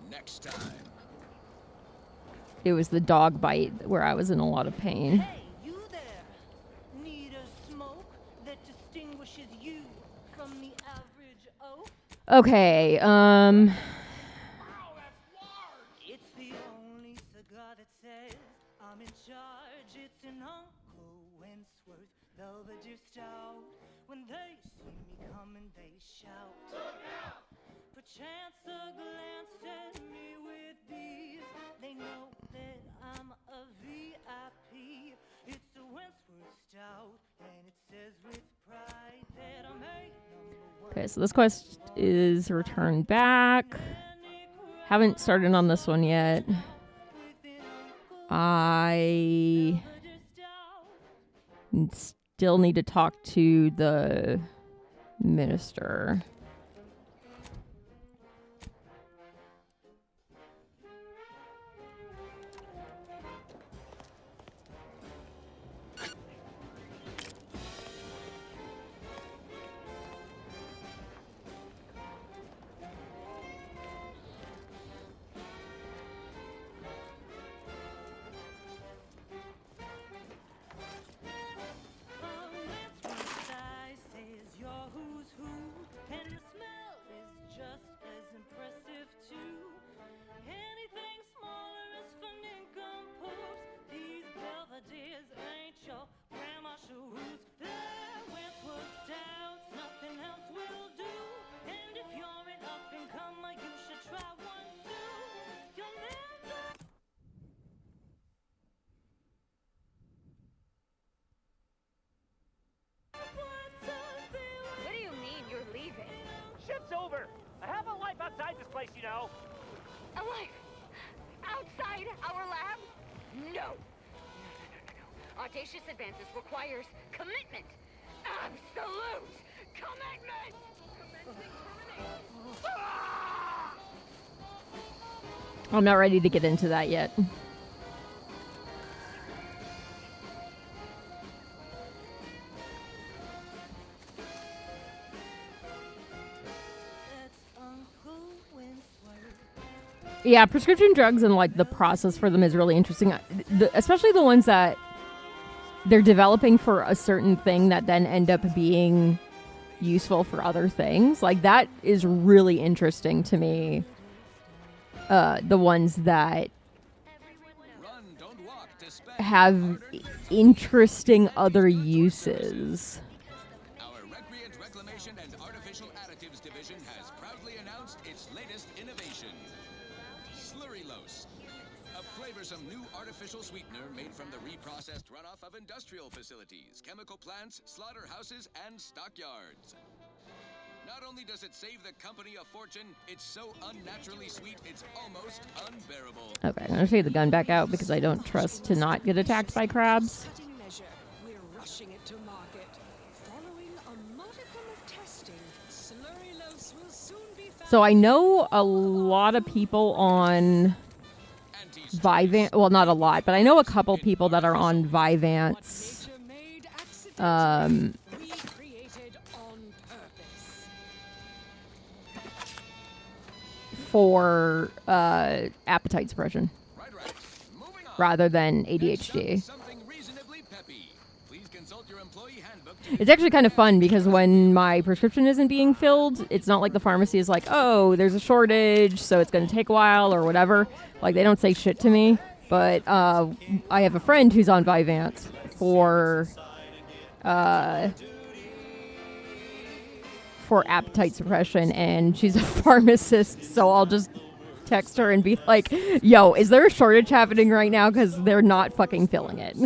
Next time. it was the dog bite where I was in a lot of pain. Hey, you there. Need a smoke that distinguishes you from the average oak? Okay, It's the only cigar that says I'm in charge. It's an Uncle Wentworth Belvedere Stout. When they see me coming, they shout. Perchance a glance at me with these. They know that I'm a Okay, so this quest is return back. Haven't started on this one yet. I still need to talk to the minister. What do you mean you're leaving? Ship's over. I have a life outside this place, you know. A life outside our lab? No. Audacious advances requires commitment. Absolute commitment! I'm not ready to get into that yet. Yeah, prescription drugs and like the process for them is really interesting, especially the ones that they're developing for a certain thing that then end up being useful for other things. Like that is really interesting to me. The ones that have interesting other uses. Our Recreant Reclamation and Artificial Additives Division has proudly announced its latest innovation, Slurrylose, a flavorsome new artificial sweetener made from the reprocessed runoff of industrial facilities, chemical plants, slaughterhouses, and stockyards. Not only does it save the company a fortune, it's so unnaturally sweet, it's almost unbearable. Okay, I'm gonna take the gun back out because I don't trust to not get attacked by crabs. We're rushing it to market. Following a modicum of testing, Slurrylose will soon be found. So I know a lot of people on Vyvanse. Well, not a lot, but I know a couple people that are on Vyvanse. For appetite suppression rather than ADHD. It's actually kind of fun because when my prescription isn't being filled, it's not like the pharmacy is like, oh, there's a shortage, so it's going to take a while or whatever. Like, they don't say shit to me. But I have a friend who's on Vyvanse for appetite suppression, and she's a pharmacist, so I'll just text her and be like, yo, is there a shortage happening right now? Because they're not fucking filling it.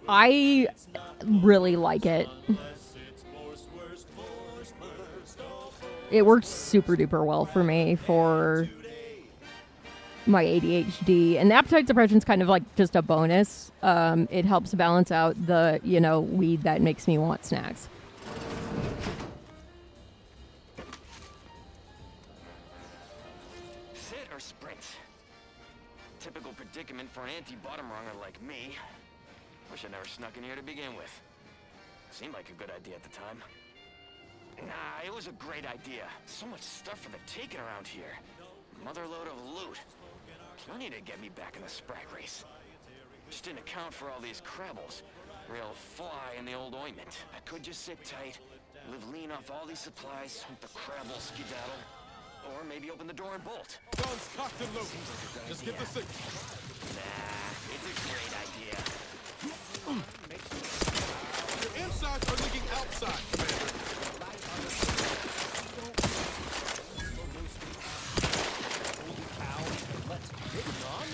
I really like it. It works super duper well for me for my ADHD, and the appetite suppression is kind of like just a bonus. It helps balance out the, weed that makes me want snacks. Sit or sprint? Typical predicament for an anti-bottom runger like me. Wish I never snuck in here to begin with. Seemed like a good idea at the time. Nah, it was a great idea. So much stuff for the taking around here. Motherload of loot. Plenty to get me back in the sprag race. Just didn't account for all these crabbles. Real fly in the old ointment. I could just sit tight, live lean off all these supplies, hope the crabble skedaddle. Or maybe open the door and bolt. Guns cocked and loaded. Just get the signal. Nah, it's a great idea. guys are leaking outside, Commander. Holy cow, let's get it on.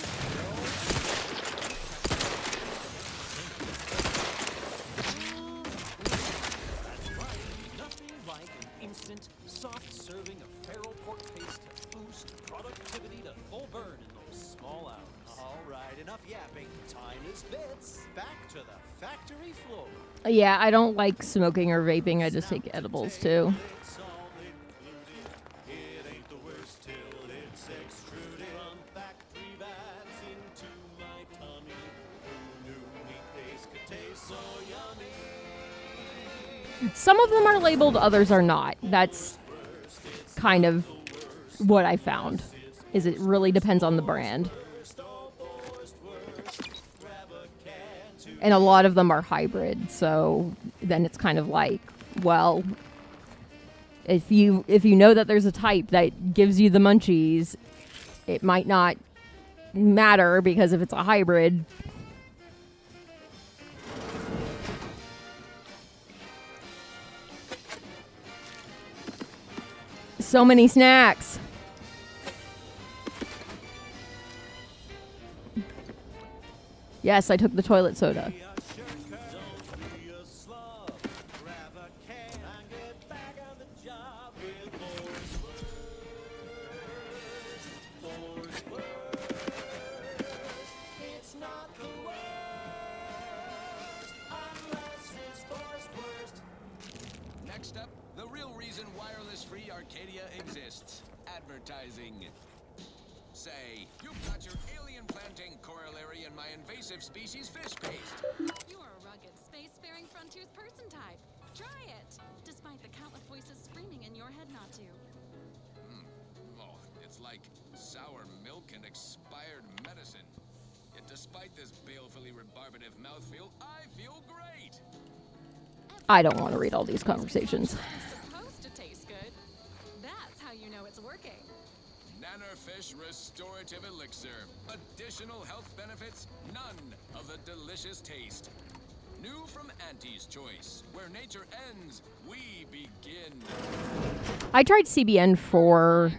That's right. Nothing like an instant, soft-serving of farro pork paste to boost productivity to full burn in those small hours. All right, enough yapping. Time is bits. Back to the factory floor. Yeah, I don't like smoking or vaping. I just take edibles too. It's all included. It ain't the worst till it's extruded from factory vats into my tummy. Who knew meat paste could taste so yummy? Some of them are labeled, others are not. That's kind of what I found. Is it really depends on the brand. And a lot of them are hybrid, so then it's kind of like, well, if you know that there's a type that gives you the munchies, it might not matter because if it's a hybrid. So many snacks. Yes, I took the toilet soda. Next up, the real reason wireless-free Arcadia exists. Advertising. Say, you've got your alien planting corollary in my invasive species fish paste. You're a rugged, spacefaring frontiers person type. Try it, despite the countless voices screaming in your head not to. Oh, it's like sour milk and expired medicine. Yet despite this balefully rebarbative mouthfeel, I feel great. I don't want to read all these conversations. It's supposed to taste good. That's how you know it's working. Nannerfish Restorative Elixir. Additional health benefits, none of the delicious taste. New from Auntie's Choice. Where nature ends, we begin. I tried CBN for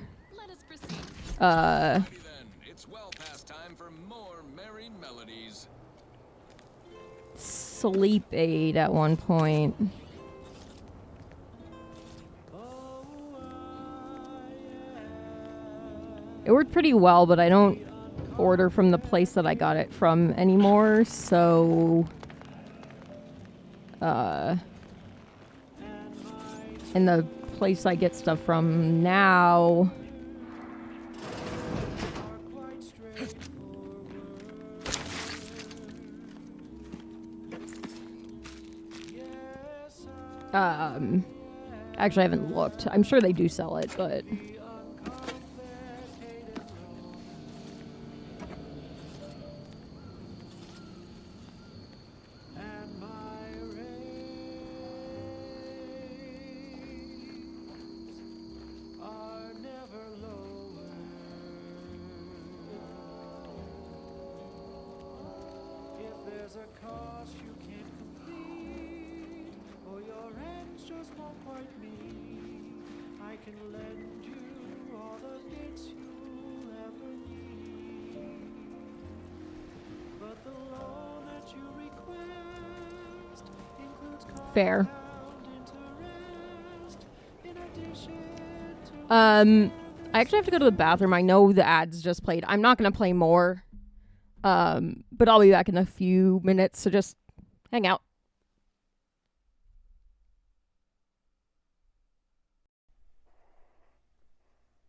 Then, it's well past time for more merry melodies. sleep aid at one point. It worked pretty well, but I don't order from the place that I got it from anymore, so and the place I get stuff from now actually I haven't looked. I'm sure they do sell it, but There's a cost you can't complete, or your ends just won't quite meet. I can lend you all the bits you'll ever need, but the loan that you request includes fair. interest in addition to I actually have to go to the bathroom. I know the ads just played. I'm not going to play more. But I'll be back in a few minutes, so just hang out.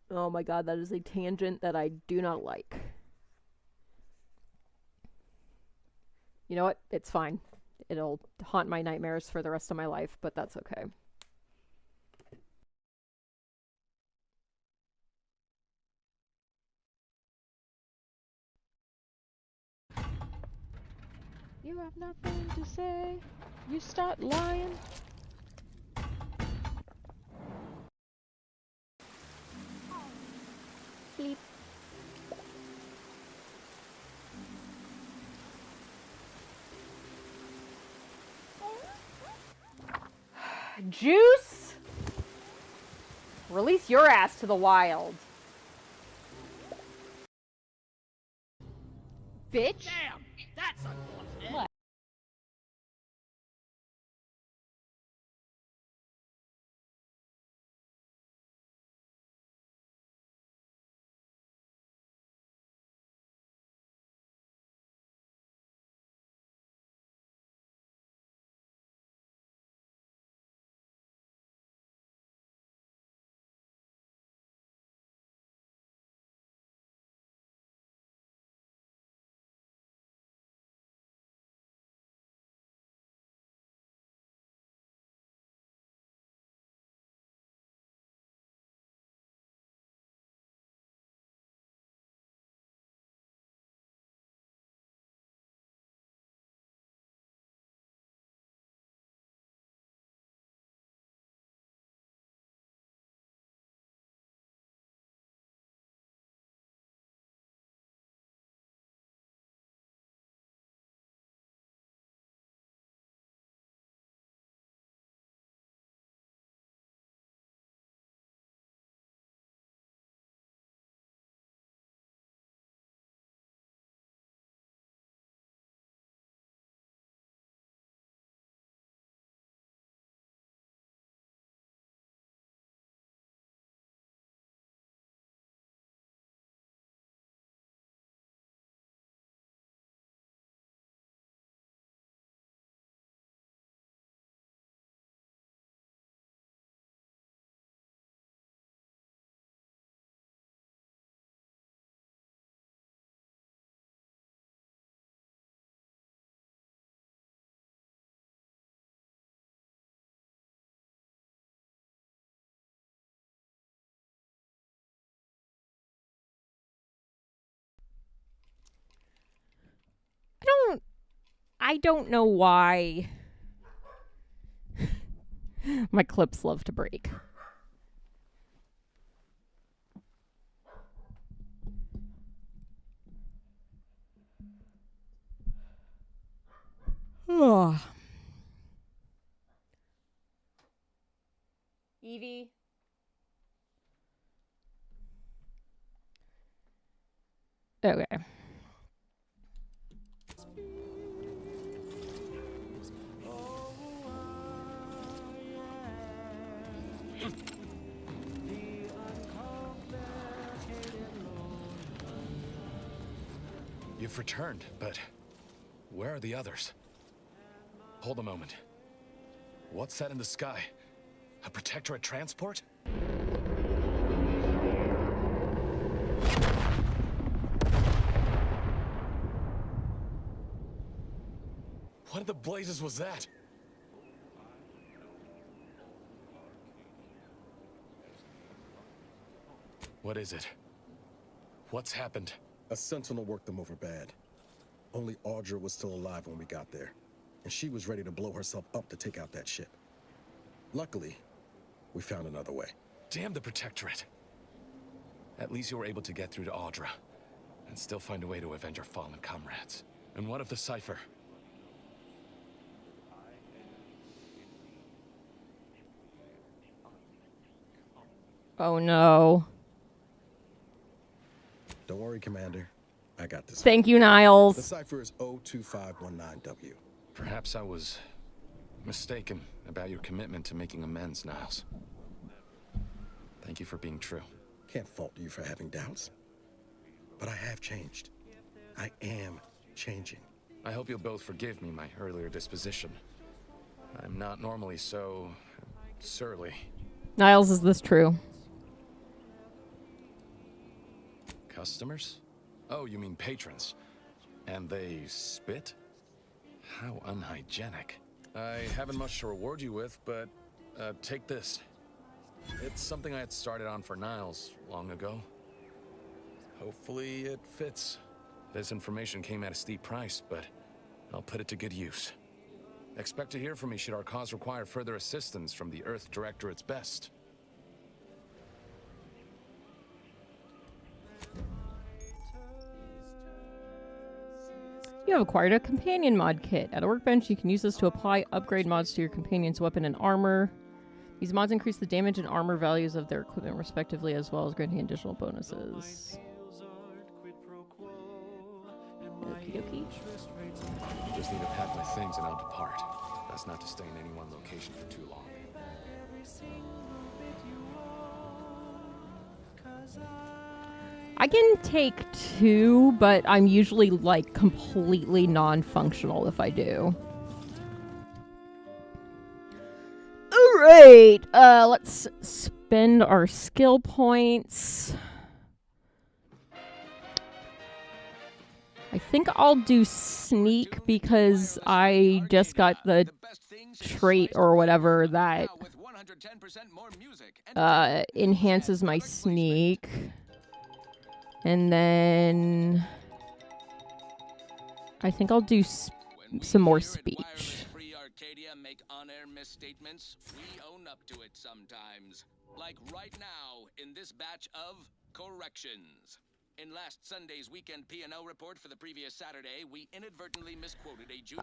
Oh my god, that is a tangent that I do not like. You know what? It's fine. It'll haunt my nightmares for the rest of my life, but that's okay. You have nothing to say. You start lying. Sleep. Juice! Release your ass to the wild. Bitch. Damn, that's unfortunate. What? I don't know why my clips love to break. Evie. Okay. You've returned, but where are the others? Hold a moment. What's that in the sky? A protectorate transport? What in the blazes was that? What is it? What's happened? A sentinel worked them over bad. Only Audra was still alive when we got there, and she was ready to blow herself up to take out that ship. Luckily, we found another way. Damn the protectorate. At least you were able to get through to Audra, and still find a way to avenge our fallen comrades. And what of the cipher? Oh no. Don't worry, Commander. I got this. Thank you, Niles. The cipher is 02519W. Perhaps I was mistaken about your commitment to making amends, Niles. Thank you for being true. Can't fault you for having doubts. But I have changed. I am changing. I hope you'll both forgive me my earlier disposition. I'm not normally so surly. Niles, is this true? Customers? Oh, you mean patrons. And they spit? How unhygienic. I haven't much to reward you with, but take this. It's something I had started on for Niles long ago. Hopefully it fits. This information came at a steep price, but I'll put it to good use. Expect to hear from me should our cause require further assistance from the Earth Directorate's best. You have acquired a companion mod kit. At a workbench, you can use this to apply upgrade mods to your companion's weapon and armor. These mods increase the damage and armor values of their equipment respectively, as well as granting additional bonuses. Okie dokie. I just need to pack my things and I'll depart. Best not to stay in any one location for too long. I can take 2, but I'm usually like completely non-functional if I do. Alright, let's spend our skill points. I think I'll do sneak because I just got the trait or whatever that enhances my sneak. And then I think I'll do some more speech. Make on-air misstatements, we own up to it sometimes. Like right now in this batch of corrections. In last Sunday's weekend P&L report for the previous Saturday, we inadvertently misquoted a junior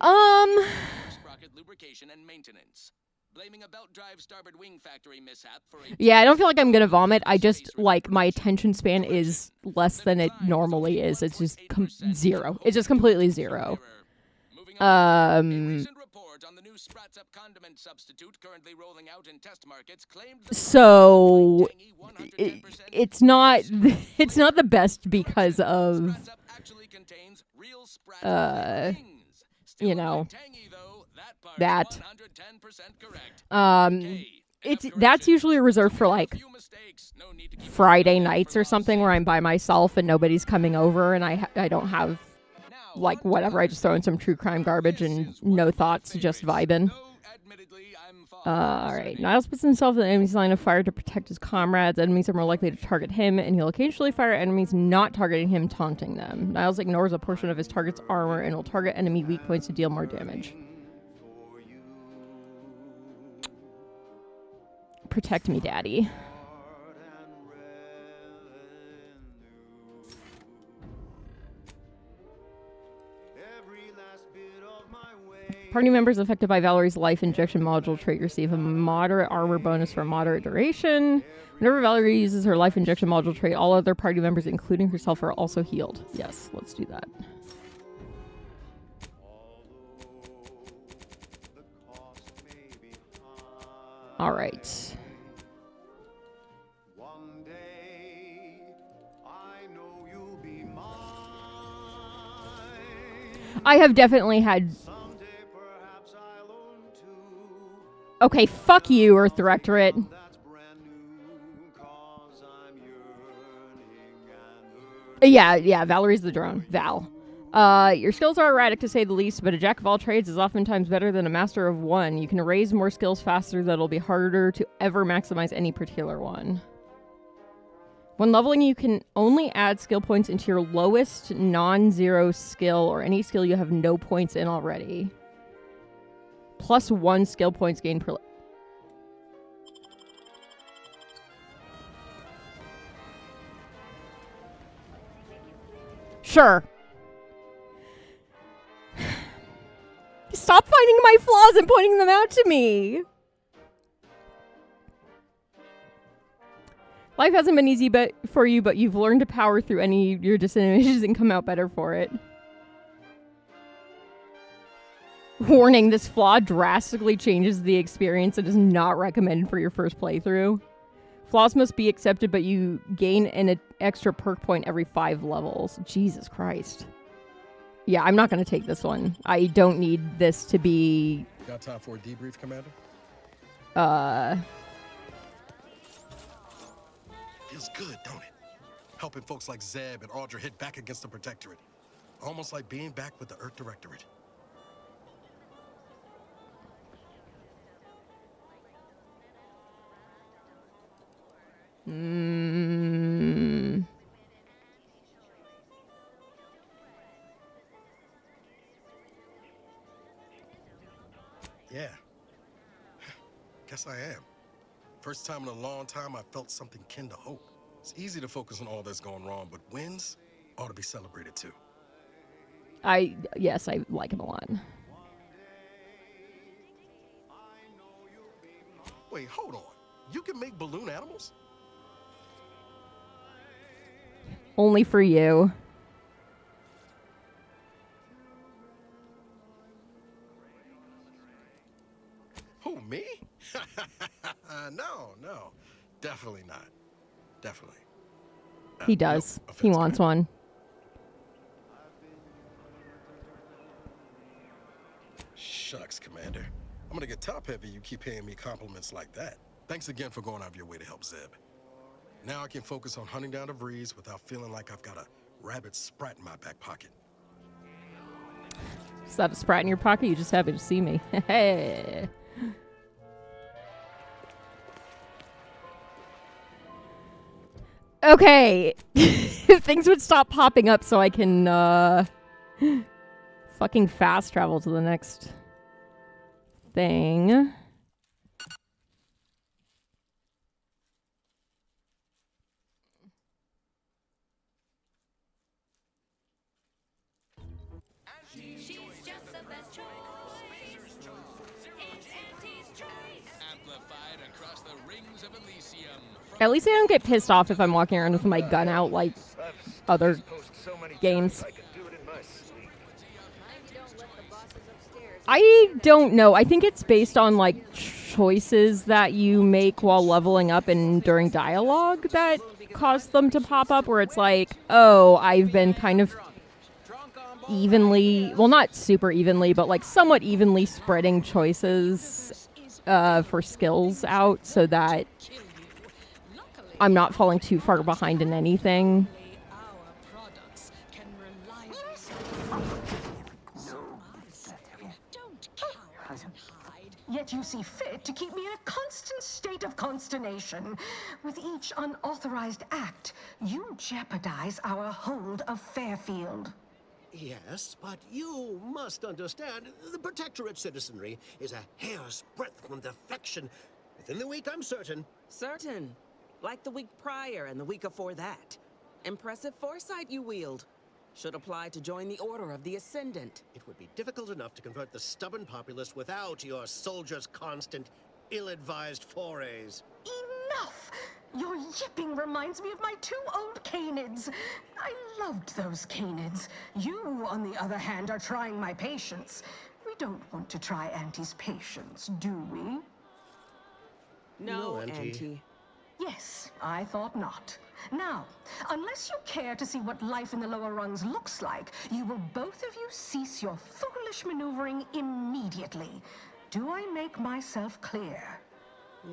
sprocket lubrication and maintenance. Blaming a belt drive starboard wing factory mishap for a Yeah, I don't feel like I'm gonna vomit. I just, like, my attention span is less than it normally is. It's just 0. It's just completely 0. So it's not the best because of you know that that's usually reserved for like Friday nights or something where I'm by myself and nobody's coming over and I don't have like whatever, I just throw in some true crime garbage and no thoughts, just vibing. Alright, Niles puts himself in the enemy's line of fire to protect his comrades. Enemies are more likely to target him, and he'll occasionally fire at enemies not targeting him, taunting them. Niles ignores a portion of his target's armor and will target enemy weak points to deal more damage. Protect me, daddy. Party members affected by Valerie's life injection module trait receive a moderate armor bonus for a moderate duration. Whenever Valerie uses her life injection module trait, all other party members, including herself, are also healed. Yes, let's do that. All right. I have definitely had... Okay, fuck you, Earth Directorate. Yeah, Valerie's the drone. Val. Your skills are erratic to say the least, but a jack of all trades is oftentimes better than a master of one. You can raise more skills faster that'll be harder to ever maximize any particular one. When leveling, you can only add skill points into your lowest non-zero skill or any skill you have no points in already. Plus 1 skill points gained per... Sure. Stop finding my flaws and pointing them out to me. Life hasn't been easy for you, but you've learned to power through any of your disadvantages and come out better for it. Warning, this flaw drastically changes the experience and is not recommended for your first playthrough. Flaws must be accepted, but you gain an extra perk point every 5 levels. Jesus Christ. Yeah, I'm not going to take this one. I don't need this to be... Got time for a debrief, Commander? Feels good, don't it? Helping folks like Zeb and Audra hit back against the Protectorate. Almost like being back with the Earth Directorate. Yeah. Guess I am. First time in a long time I felt something kin to hope. It's easy to focus on all that's going wrong, but wins ought to be celebrated too. Yes, I like him a lot. Wait, hold on. You can make balloon animals? Only for you. Who, me? No. Definitely not. Definitely. He does. He wants one. Shucks, Commander. I'm gonna get top-heavy you keep paying me compliments like that. Thanks again for going out of your way to help Zeb. Now I can focus on hunting down the Vrees without feeling like I've got a rabid sprat in my back pocket. Is that a sprat in your pocket? You just happy to see me. Hey. Okay. If things would stop popping up so I can fucking fast travel to the next thing. She's just the best choice. It's Auntie's choice. Amplified across the rings of Elysium. At least I don't get pissed off if I'm walking around with my gun out like other games. I don't know. I think it's based on like choices that you make while leveling up and during dialogue that cause them to pop up, where it's like, oh, I've been kind of evenly, well, not super evenly, but like somewhat evenly spreading choices for skills out so that I'm not falling too far behind in anything. Yet you see fit to keep me in a constant state of consternation. With each unauthorized act, you jeopardize our hold of Fairfield. Yes, but you must understand, the Protectorate citizenry is a hair's breadth from defection. Within the week, I'm certain. Certain. Like the week prior and the week before that. Impressive foresight you wield. Should apply to join the Order of the Ascendant. It would be difficult enough to convert the stubborn populace without your soldiers' constant, ill-advised forays. Enough! Your yipping reminds me of my 2 old canids. I loved those canids. You, on the other hand, are trying my patience. We don't want to try Auntie's patience, do we? No, Auntie. Yes, I thought not. Now, unless you care to see what life in the lower rungs looks like, you will both of you cease your foolish maneuvering immediately. Do I make myself clear?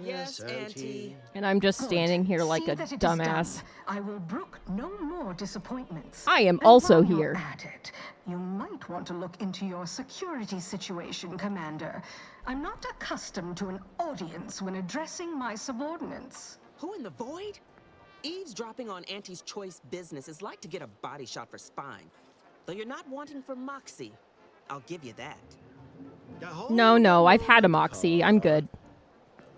Yes, Auntie. And I'm just standing here like See a that it is dumbass. done. I will brook no more disappointments. I am And also while you're here. at it, you might want to look into your security situation, Commander. I'm not accustomed to an audience when addressing my subordinates. Who in the void? Eavesdropping on Auntie's choice business is like to get a body shot for spine. Though you're not wanting for moxie. I'll give you that. No, I've had a moxie. I'm good.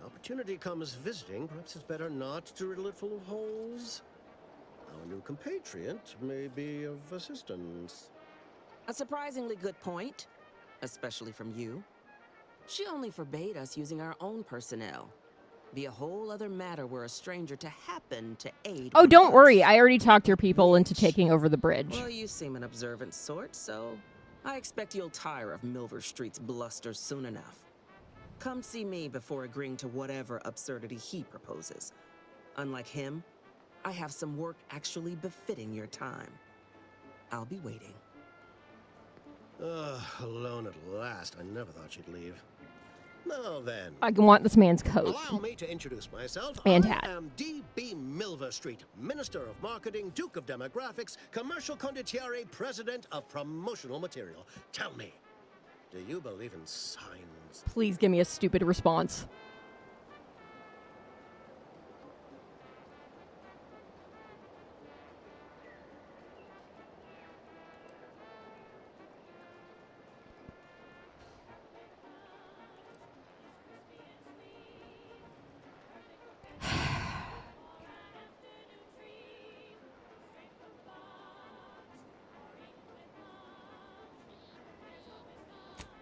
Opportunity comes visiting, perhaps it's better not to riddle it full of holes. Our new compatriot may be of assistance. A surprisingly good point, especially from you. She only forbade us using our own personnel. Be a whole other matter were a stranger to happen to aid. Oh, don't worry. I already talked your people into taking over the bridge. Well, you seem an observant sort, so I expect you'll tire of Milver Street's bluster soon enough. Come see me before agreeing to whatever absurdity he proposes. Unlike him, I have some work actually befitting your time. I'll be waiting. Alone at last. I never thought she'd leave. Now then. I can want this man's coat. Allow me to introduce myself. And I hat. am D.B. Milver Street, Minister of Marketing, Duke of Demographics, Commercial Condottiere, President of Promotional Material. Tell me, do you believe in signs? Please give me a stupid response.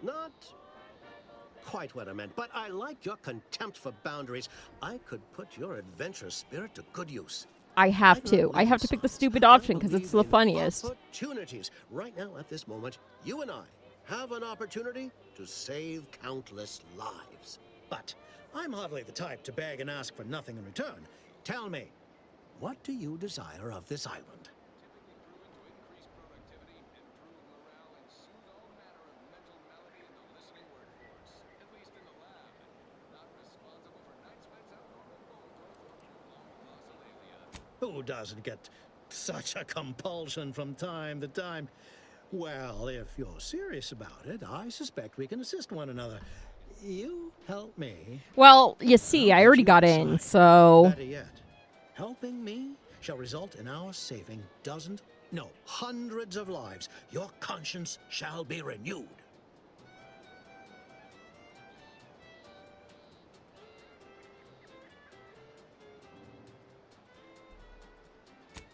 Not quite what I meant, but I like your contempt for boundaries. I could put your adventurous spirit to good use. I have to. I have to pick the stupid option because it's the funniest. Opportunities. Right now, at this moment, you and I have an opportunity to save countless lives. But I'm hardly the type to beg and ask for nothing in return. Tell me, what do you desire of this island? Who doesn't get such a compulsion from time to time? Well, if you're serious about it, I suspect we can assist one another. You help me. Well, you see, I already got in, so... Better yet, helping me shall result in our saving dozens, no, hundreds of lives. Your conscience shall be renewed.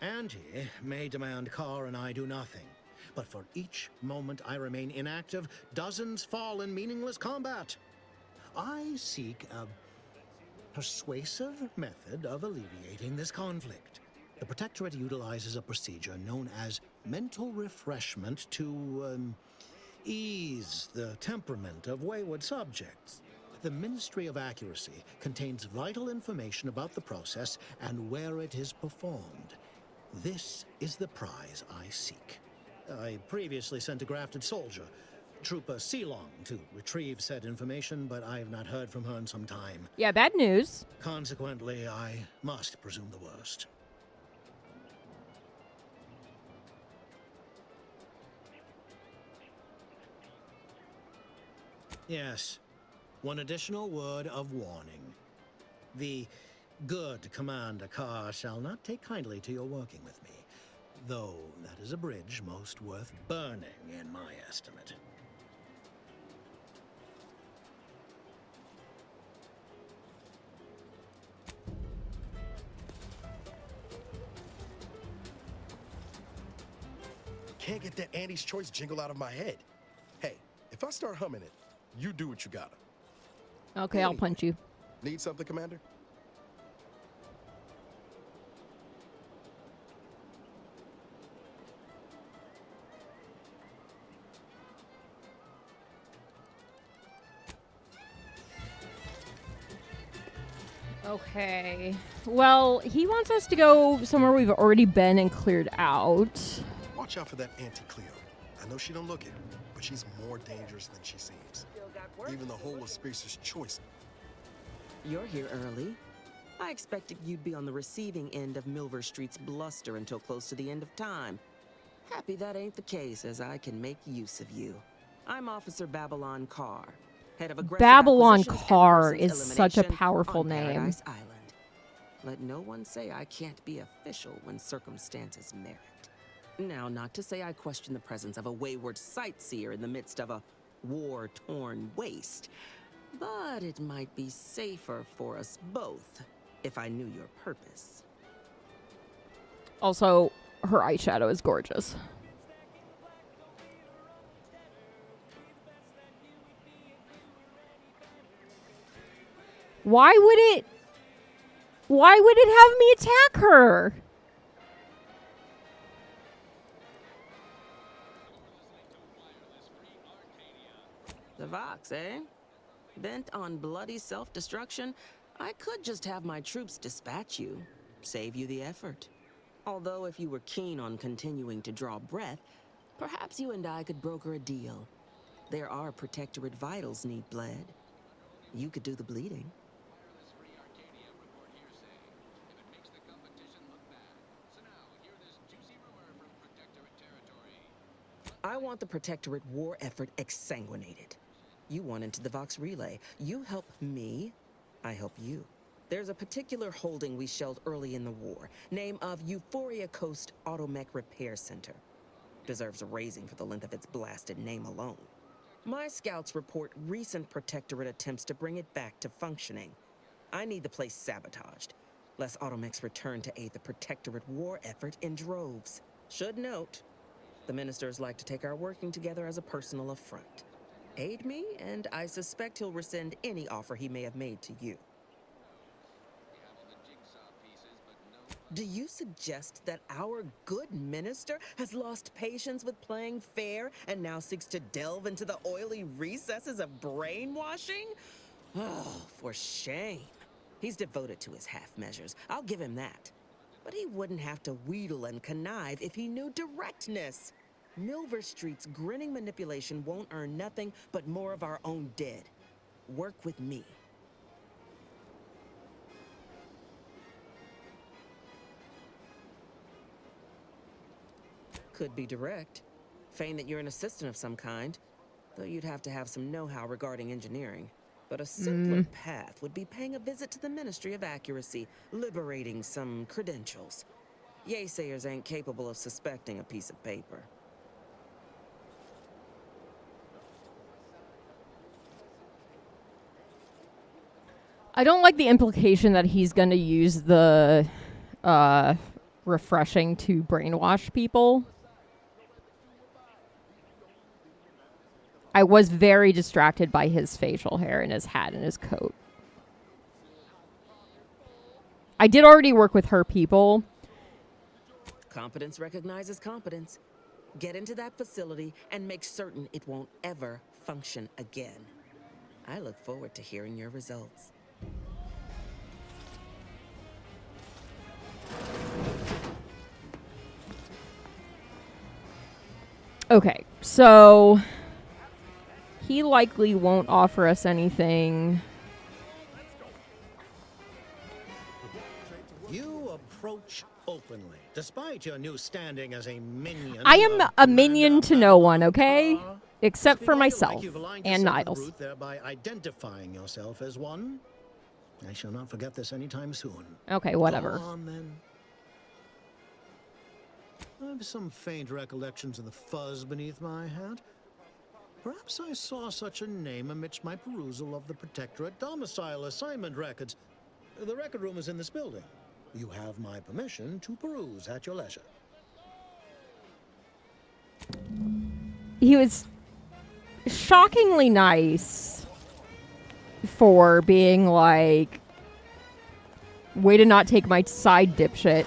Auntie may demand Carr and I do nothing, but for each moment I remain inactive, dozens fall in meaningless combat. I seek a persuasive method of alleviating this conflict. The Protectorate utilizes a procedure known as mental refreshment to ease the temperament of wayward subjects. The Ministry of Accuracy contains vital information about the process and where it is performed. This is the prize I seek. I previously sent a grafted soldier, Trooper Ceylon, to retrieve said information, but I have not heard from her in some time. Yeah, bad news. Consequently, I must presume the worst. Yes, one additional word of warning. The good Commander Carr shall not take kindly to your working with me, though that is a bridge most worth burning in my estimate. Can't get that Andy's Choice jingle out of my head. Hey, if I start humming it, you do what you gotta. Okay, I'll punch you. Need something, Commander? Okay. Well, he wants us to go somewhere we've already been and cleared out. Watch out for that Auntie Cleo. I know she don't look it, but she's more dangerous than she seems. Even the whole of Spacer's Choice. You're here early. I expected you'd be on the receiving end of Milver Street's bluster until close to the end of time. Happy that ain't the case, as I can make use of you. I'm Officer Babylon Carr, head of aggressive Babylon acquisitions and Carr persons is such a elimination powerful on name. Paradise Island. Let no one say I can't be official when circumstances merit. Now, not to say I question the presence of a wayward sightseer in the midst of a war-torn waste, but it might be safer for us both if I knew your purpose. Also, her eyeshadow is gorgeous. Why would it have me attack her? The Vox, eh? Bent on bloody self-destruction, I could just have my troops dispatch you, save you the effort. Although if you were keen on continuing to draw breath, perhaps you and I could broker a deal. There are Protectorate vitals need bled. You could do the bleeding. I want the Protectorate war effort exsanguinated. You want into the Vox Relay. You help me, I help you. There's a particular holding we shelled early in the war, name of Euphoria Coast Automech Repair Center. Deserves a raising for the length of its blasted name alone. My scouts report recent Protectorate attempts to bring it back to functioning. I need the place sabotaged, lest Automechs return to aid the Protectorate war effort in droves. Should note, the ministers like to take our working together as a personal affront. Aid me, and I suspect he'll rescind any offer he may have made to you. Do you suggest that our good minister has lost patience with playing fair and now seeks to delve into the oily recesses of brainwashing? Oh, for shame. He's devoted to his half measures. I'll give him that. But he wouldn't have to wheedle and connive if he knew directness. Milver Street's grinning manipulation won't earn nothing but more of our own dead. Work with me. Could be direct. Feign that you're an assistant of some kind, though you'd have to have some know-how regarding engineering. But a simpler path would be paying a visit to the Ministry of Accuracy, liberating some credentials. Yaysayers ain't capable of suspecting a piece of paper. I don't like the implication that he's going to use the refreshing to brainwash people. I was very distracted by his facial hair and his hat and his coat. I did already work with her people. Competence recognizes competence. Get into that facility and make certain it won't ever function again. I look forward to hearing your results. Okay, so he likely won't offer us anything. You approach openly, despite your new standing as a minion. I am a minion to no one, okay? Except for myself and Niles. Thereby identifying yourself as one. I shall not forget this anytime soon. Okay, whatever. Go on, then. I have some faint recollections of the fuzz beneath my hat. Perhaps I saw such a name amidst my perusal of the Protectorate domicile assignment records. The record room is in this building. You have my permission to peruse at your leisure. He was shockingly nice for being like, way to not take my side, dipshit.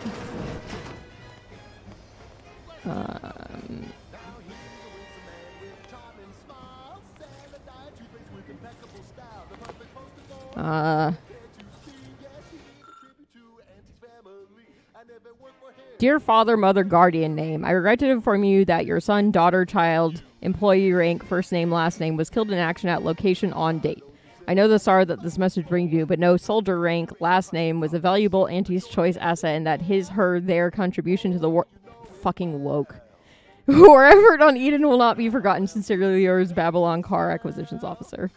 Dear father, mother, guardian name, I regret to inform you that your son, daughter, child, employee rank, first name, last name was killed in action at location on date. I know the sorrow that this message brings you, but no soldier rank, last name was a valuable Auntie's choice asset, and that his, her, their contribution to the war. Fucking woke. Her effort on Eden will not be forgotten. Sincerely yours, Babylon Car Acquisitions Officer.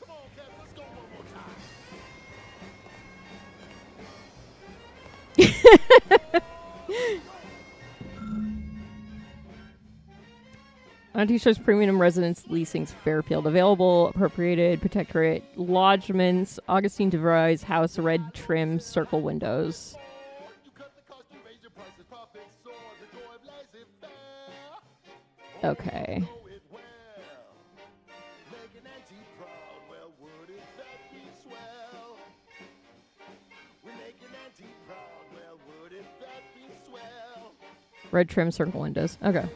Auntie shows premium residence leasings Fairfield available, appropriated, protectorate, lodgements, Augustine DeVries house, red trim, circle windows. Okay. Red trim, circle windows. Okay.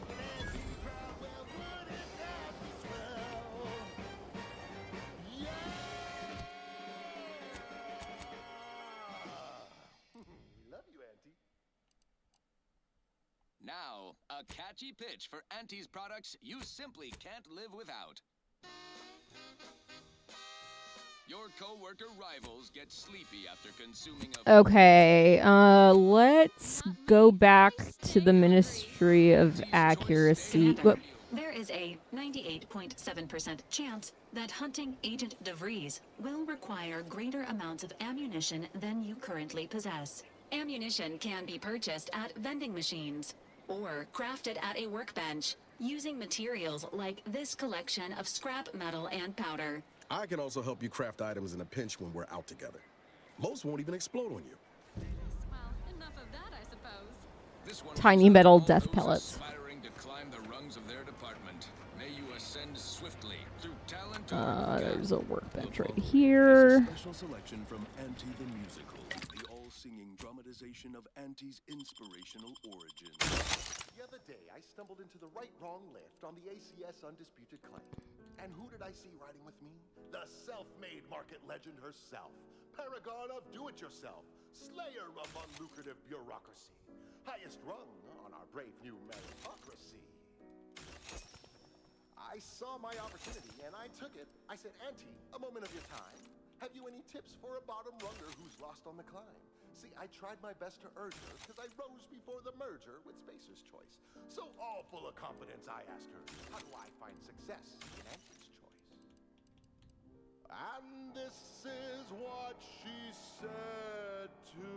Now, a catchy pitch for Auntie's products you simply can't live without. Your co-worker rivals get sleepy after consuming a... Okay, let's go back to the Ministry of Accuracy. Commander, there is a 98.7% chance that hunting Agent DeVries will require greater amounts of ammunition than you currently possess. Ammunition can be purchased at vending machines or crafted at a workbench using materials like this collection of scrap metal and powder. I can also help you craft items in a pinch when we're out together. Most won't even explode on you. Well, enough of that, I suppose. This one Tiny metal death pellets. aspiring to climb the rungs of their department. May you ascend ascend swiftly through talent or There's a workbench right Is here. a special selection from Auntie the Musical, the all-singing dramatization of Auntie's inspirational origins. The other day, I stumbled into the right-wrong lift on the ACS Undisputed Claim. And who did I see riding with me? The self-made market legend herself. Paragon of do-it-yourself. Slayer of unlucrative bureaucracy. Highest rung on our brave new meritocracy. I saw my opportunity and I took it. I said, Auntie, a moment of your time. Have you any tips for a bottom runger who's lost on the climb? See, I tried my best to urge her because I rose before the merger with Spacer's Choice. So all full of confidence, I asked her, how do I find success in Auntie's Choice? And this is what she said to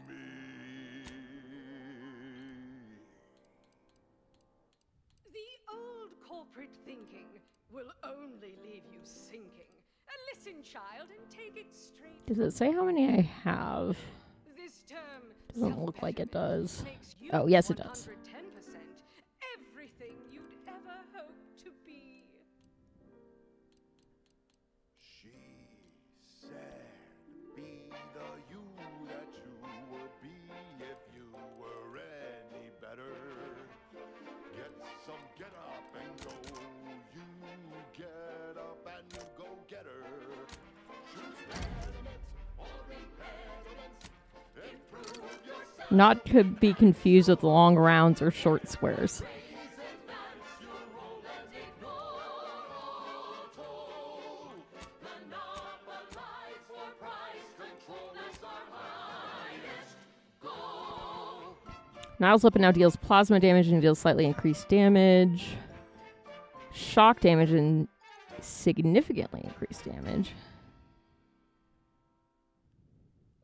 me. The old corporate thinking will only leave you sinking. Listen, child, and take it straight. Does it say how many I have? This term Doesn't look like it does. makes you Oh, yes, it does. 110% everything you'd ever hope to be. She said, be the you that you would be if you were any better. Get up and go. You get up and you go get her. Choose pediments or impediments. Improve yourself. Not to be confused with long rounds or short squares. Niles Weapon now deals plasma damage and deals slightly increased damage. Shock damage and significantly increased damage.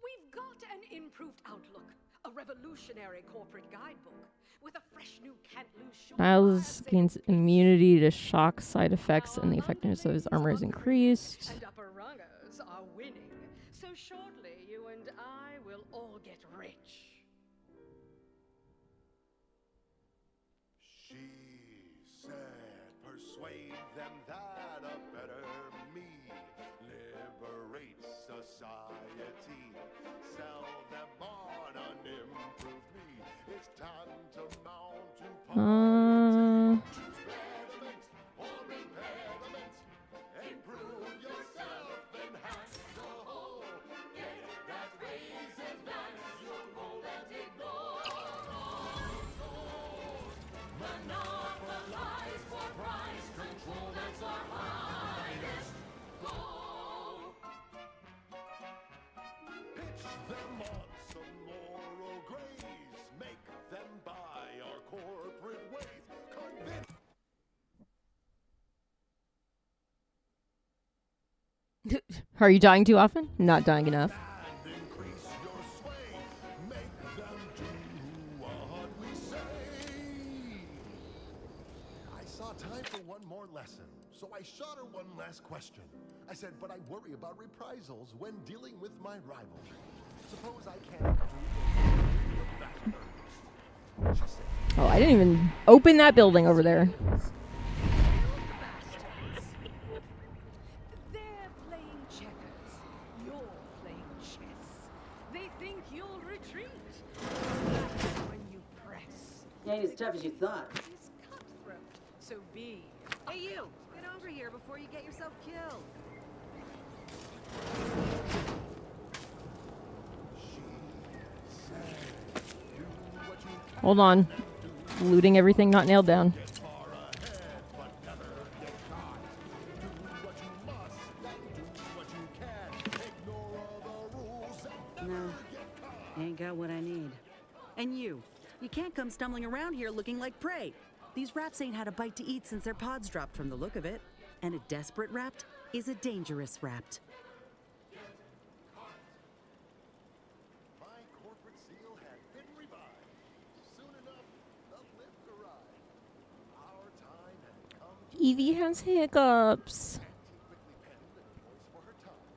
We've got an improved outlook, a revolutionary corporate guidebook with a fresh new can't lose short. Niles gains immunity to shock side effects and the effectiveness of his armor is increased. And upper rungers are winning. So shortly, you and I will all get rich. She said, persuade them that a better me liberates society. Sell them on an improved me. It's time to mount to choose pediments or impediments. Improve yourself, enhance the whole. Get that raise, advance your role and ignore. Monopolize for price control, that's our highest goal. Pitch them on some moral grace. Make them buy our corporate ways. Convince Are you dying too often? Not dying enough. and increase your sway. Make them do what we say. I saw time for one more lesson, so I shot her one last question. I said, but I worry about reprisals when dealing with my rival. Suppose I can't do the She said, Oh, I didn't even open that building over there. They're playing checkers. You're playing chess. They think you'll retreat. That's when you press. Ain't as tough as you thought. It's cutthroat. So be. Hey, you! Get over here before you get yourself killed. Hold on. Looting everything not nailed down. No, ain't got what I need. And you can't come stumbling around here looking like prey. These raps ain't had a bite to eat since their pods dropped from the look of it. And a desperate rapt is a dangerous rapt. my corporate seal had been revived. Soon enough, the lift arrived. Our time had come to Evie has hiccups. quickly penned an invoice for her time.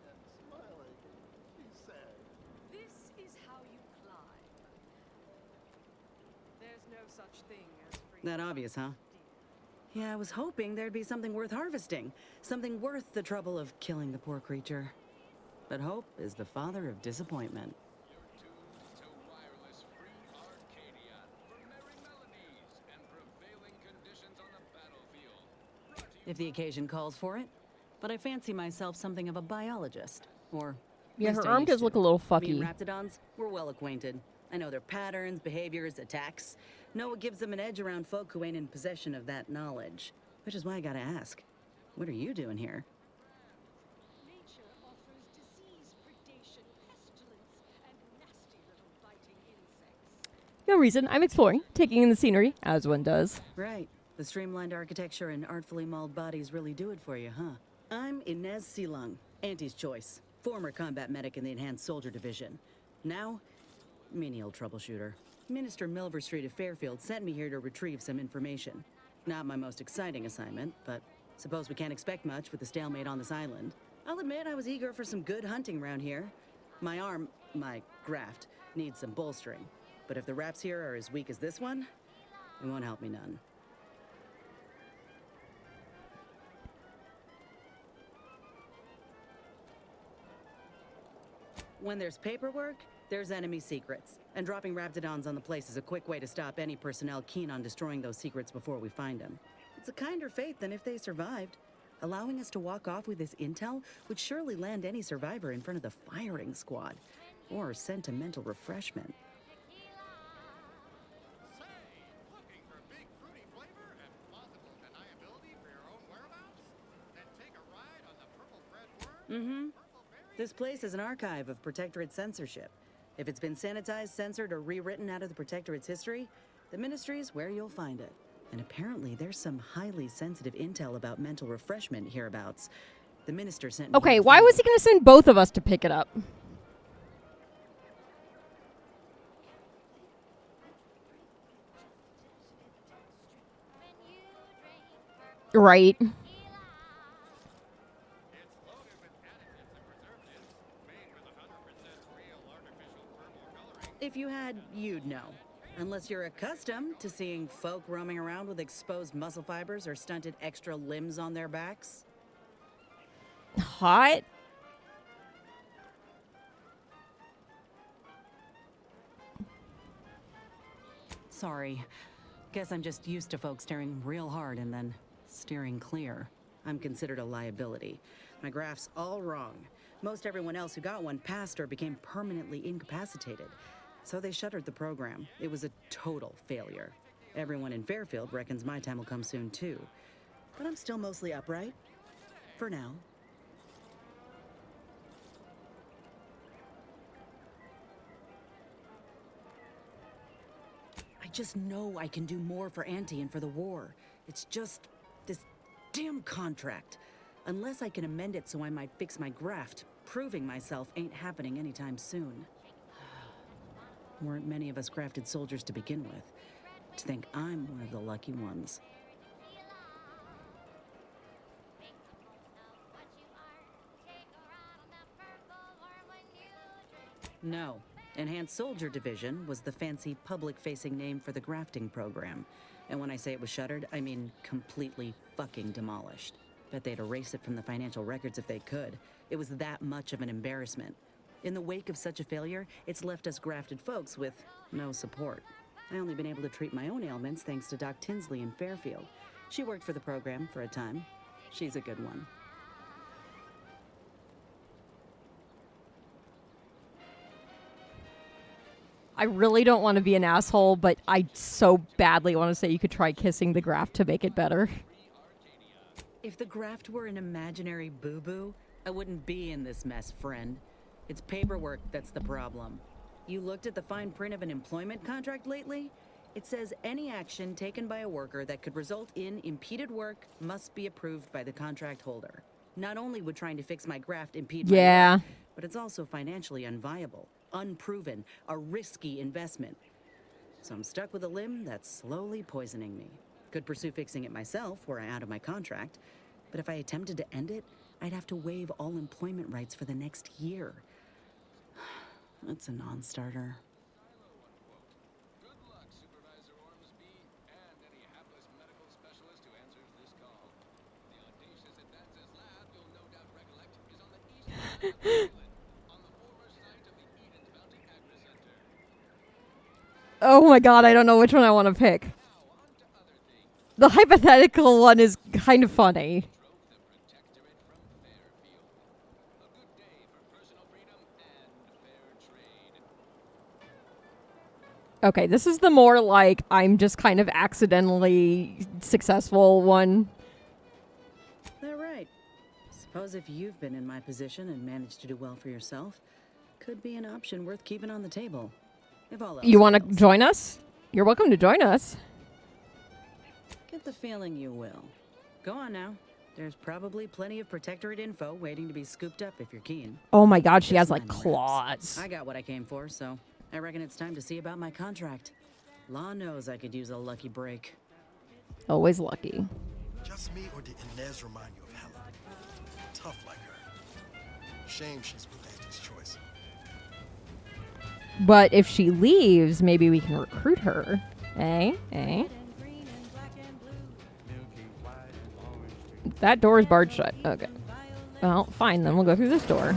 And smiling, she said, This is how you climb. There's no such thing as free. That obvious, huh? Yeah, I was hoping there'd be something worth harvesting. Something worth the trouble of killing the poor creature. But hope is the father of disappointment. If the occasion calls for it. But I fancy myself something of a biologist. Or Yeah, at least her I arm used does to. look a little Me and fucky. raptidons, we're well acquainted. I know their patterns, behaviors, attacks. Know what gives them an edge around folk who ain't in possession of that knowledge. Which is why I gotta ask, what are you doing here? Nature offers disease, predation, pestilence, and nasty little biting insects. No reason. I'm exploring, taking in the scenery, as one does. Right. The streamlined architecture and artfully mauled bodies really do it for you, huh? I'm Inez Silung, Auntie's choice. Former combat medic in the Enhanced Soldier Division. Now, menial troubleshooter. Minister Milver Street of Fairfield sent me here to retrieve some information. Not my most exciting assignment, but suppose we can't expect much with the stalemate on this island. I'll admit I was eager for some good hunting around here. My arm, my graft, needs some bolstering. But if the raps here are as weak as this one, it won't help me none. When there's paperwork, there's enemy secrets. And dropping raptidons on the place is a quick way to stop any personnel keen on destroying those secrets before we find them. It's a kinder fate than if they survived. Allowing us to walk off with this intel would surely land any survivor in front of the firing squad. Or sentimental refreshment. Mm-hmm. This place is an archive of Protectorate censorship. If it's been sanitized, censored, or rewritten out of the Protectorate's history, the Ministry's where you'll find it. And apparently there's some highly sensitive intel about mental refreshment hereabouts. The Minister sent me Okay, here to why find was he going to send both of us to pick it up? Right. If you had, you'd know. Unless you're accustomed to seeing folk roaming around with exposed muscle fibers or stunted extra limbs on their backs. Hot? Sorry. Guess I'm just used to folks staring real hard and then steering clear. I'm considered a liability. My graph's all wrong. Most everyone else who got one passed or became permanently incapacitated. So they shuttered the program. It was a total failure. Everyone in Fairfield reckons my time will come soon too. But I'm still mostly upright. For now. I just know I can do more for Auntie and for the war. It's just this damn contract. Unless I can amend it so I might fix my graft, proving myself ain't happening anytime soon. Weren't many of us grafted soldiers to begin with. To think I'm one of the lucky ones. No. Enhanced Soldier Division was the fancy public-facing name for the grafting program. And when I say it was shuttered, I mean completely fucking demolished. Bet they'd erase it from the financial records if they could. It was that much of an embarrassment. In the wake of such a failure, it's left us grafted folks with no support. I only been able to treat my own ailments thanks to Doc Tinsley in Fairfield. She worked for the program for a time. She's a good one. I really don't want to be an asshole, but I so badly want to say you could try kissing the graft to make it better. If the graft were an imaginary boo-boo, I wouldn't be in this mess, friend. It's paperwork that's the problem. You looked at the fine print of an employment contract lately? It says any action taken by a worker that could result in impeded work must be approved by the contract holder. Not only would trying to fix my graft impede my work, but it's also financially unviable, unproven, a risky investment. So I'm stuck with a limb that's slowly poisoning me. Could pursue fixing it myself were I out of my contract, but if I attempted to end it, I'd have to waive all employment rights for the next year. That's a non-starter. Good luck, Supervisor Ormsby, and any hapless medical specialist who answers Oh my god, I don't know which one I want to pick. The hypothetical one is kind of funny. Okay, this is the more like I'm just kind of accidentally successful one. They're right. Suppose if you've been in my position and managed to do well for yourself, could be an option worth keeping on the table. If all else You want to fails. join us? You're welcome to join us. Get the feeling you will. Go on now. There's probably plenty of Protectorate info waiting to be scooped up if you're keen. Oh my god, she has Just like mind the reps. claws. I got what I came for, so I reckon it's time to see about my contract. Law knows I could use a lucky break. Always lucky. Just me, or did Inez remind you of Helen? Tough like her. Shame she's with Auntie's choice. But if she leaves, maybe we can recruit her. Eh? Eh? That door is barred shut. Okay. Well, fine, then we'll go through this door.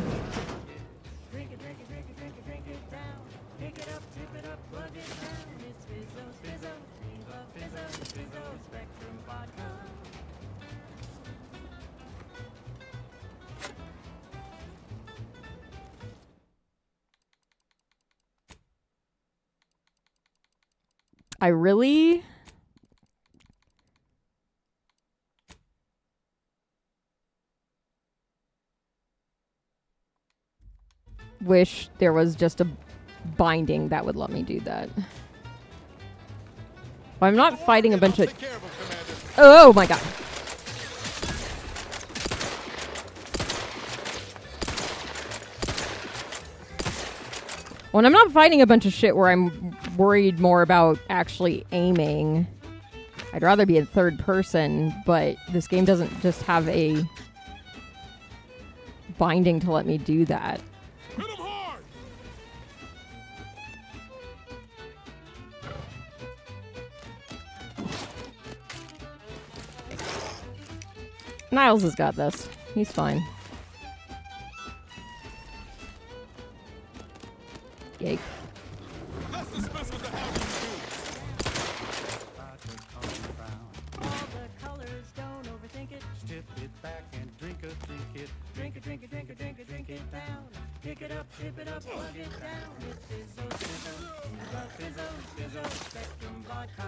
I really wish there was just a binding that would let me do that. Well, I'm not fighting a bunch of... Oh my god. When I'm not fighting a bunch of shit where I'm worried more about actually aiming, I'd rather be in third person, but this game doesn't just have a binding to let me do that. Niles has got this. He's fine. Yay. Pick it up, tip it up, plug it down. It's Fizzo, Fizzo, Fizzo, Fizzo, Spectrum Vodka.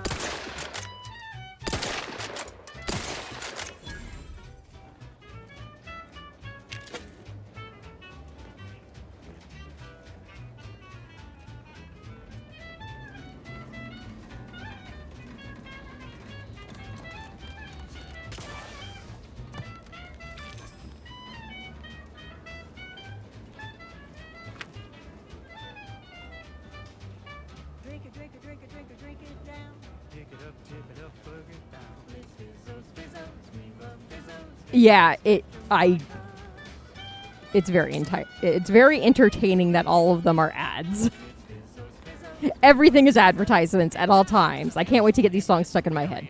Drink it, drink it, drink it, drink it, drink it down. Pick it up, tip it up, plug it down. It's Fizzo's, Fizzo's, we love Fizzo's. Yeah, it's very entertaining that all of them are ads. Everything is advertisements at all times. I can't wait to get these songs stuck in my head.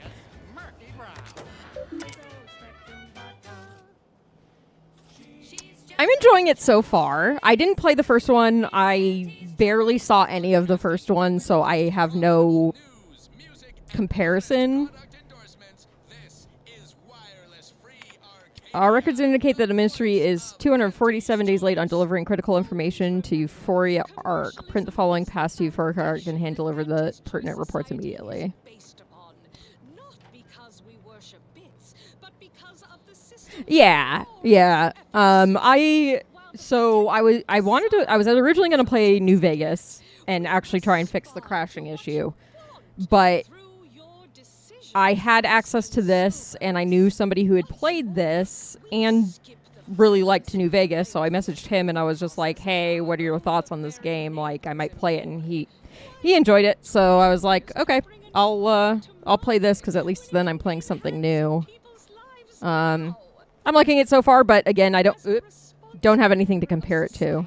I'm enjoying it so far. I didn't play the first one. I barely saw any of the first one, so I have no comparison. Our records indicate that the Ministry is 247 days late on delivering critical information to Euphoria ARC. Print the following past to Euphoria ARC and hand deliver the pertinent reports immediately. Yeah. I was originally going to play New Vegas and actually try and fix the crashing issue, but I had access to this and I knew somebody who had played this and really liked New Vegas, so I messaged him and I was just like, hey, what are your thoughts on this game? Like, I might play it, and he enjoyed it, so I was like, okay, I'll play this because at least then I'm playing something new. I'm liking it so far, but again, I don't have anything to compare it to.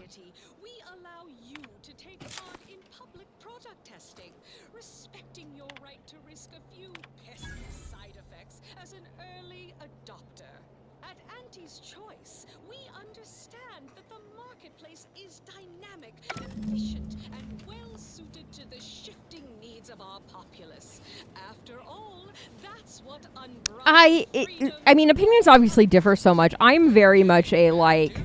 Efficient and well suited to the shifting needs After all, that's what I mean, opinions obviously differ so much. I'm very much a, like...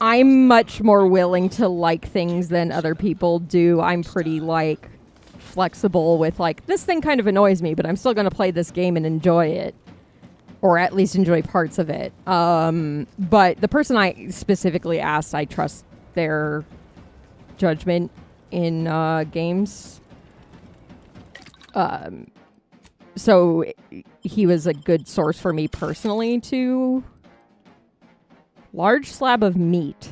I'm much more willing to like things than other people do. I'm pretty, like, flexible with, like, this thing kind of annoys me, but I'm still going to play this game and enjoy it. Or at least enjoy parts of it. But the person I specifically asked, I trust their judgment in games. So he was a good source for me personally to... Large slab of meat.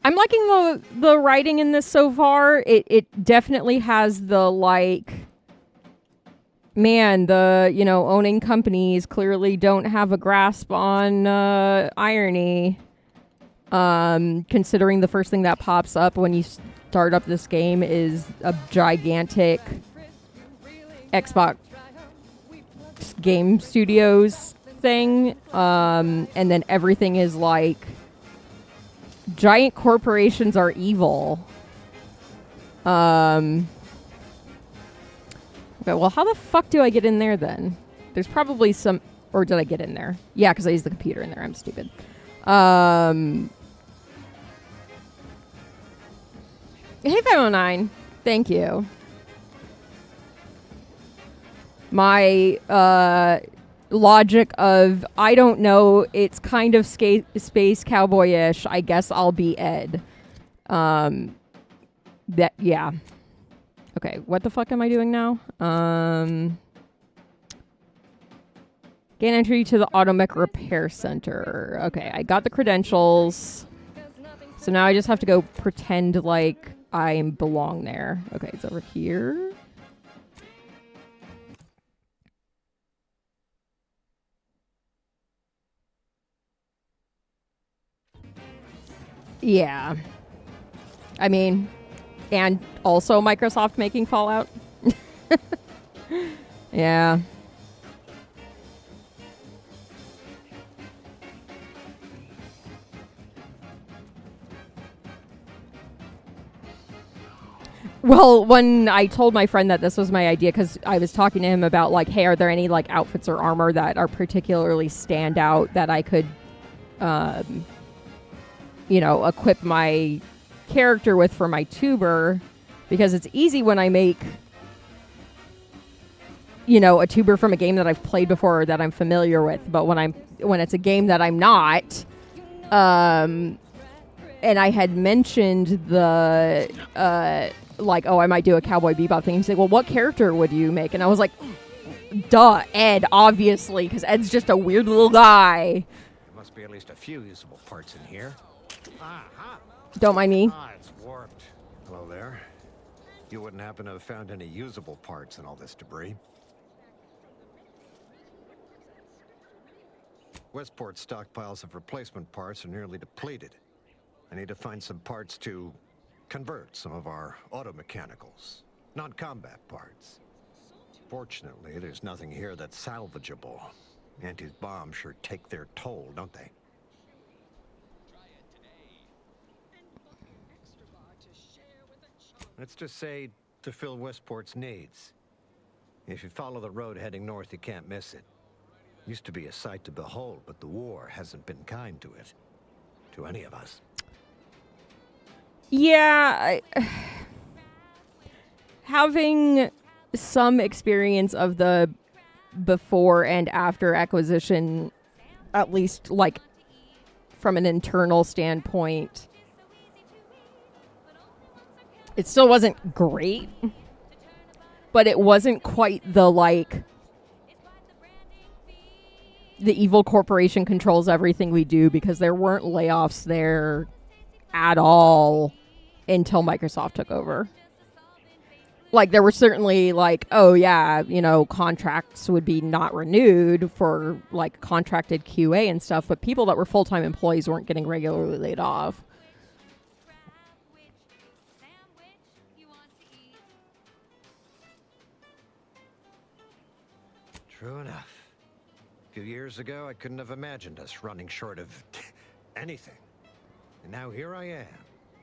I'm liking the writing in this so far. It definitely has the, like... Man, the, owning companies clearly don't have a grasp on irony. Considering the first thing that pops up when you start up this game is a gigantic Xbox Game Studios thing. And then everything is like, giant corporations are evil. Okay, well, how the fuck do I get in there then? There's probably some... Or did I get in there? Yeah, because I used the computer in there. I'm stupid. Hey, 509. Thank you. My logic of, I don't know, it's kind of space cowboy-ish. I guess I'll be Ed. Yeah. Okay, what the fuck am I doing now? Gain entry to the Automech Repair Center. Okay, I got the credentials. So now I just have to go pretend like I belong there. Okay, it's over here. Yeah. I mean... And also Microsoft making Fallout. Yeah. Well, when I told my friend that this was my idea, because I was talking to him about, like, hey, are there any, like, outfits or armor that are particularly stand out that I could, equip my character with for my tuber, because it's easy when I make a tuber from a game that I've played before or that I'm familiar with, but when it's a game that I'm not, and I had mentioned the I might do a Cowboy Bebop thing. He's like, well, what character would you make? And I was like, duh, Ed, obviously, because Ed's just a weird little guy. There must be at least a few usable parts in here. Don't mind me. It's warped. Hello there. You wouldn't happen to have found any usable parts in all this debris? Westport's stockpiles of replacement parts are nearly depleted. I need to find some parts to convert some of our auto-mechanicals, non-combat parts. Fortunately, there's nothing here that's salvageable. Auntie's bombs sure take their toll, don't they? Let's just say to fill Westport's needs. If you follow the road heading north, you can't miss it. Used to be a sight to behold, but the war hasn't been kind to it. To any of us. Yeah, having some experience of the before and after acquisition, at least like from an internal standpoint, it still wasn't great, but it wasn't quite the the evil corporation controls everything we do, because there weren't layoffs there at all until Microsoft took over. Like, there were certainly contracts would be not renewed for contracted QA and stuff, but people that were full-time employees weren't getting regularly laid off. True enough. A few years ago, I couldn't have imagined us running short of anything. And now here I am,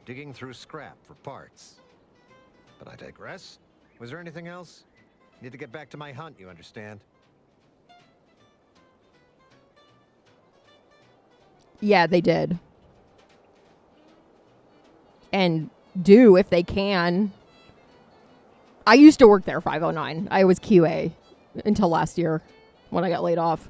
digging through scrap for parts. But I digress. Was there anything else? Need to get back to my hunt, you understand? Yeah, they did. And do if they can. I used to work there 509. I was QA until last year when I got laid off.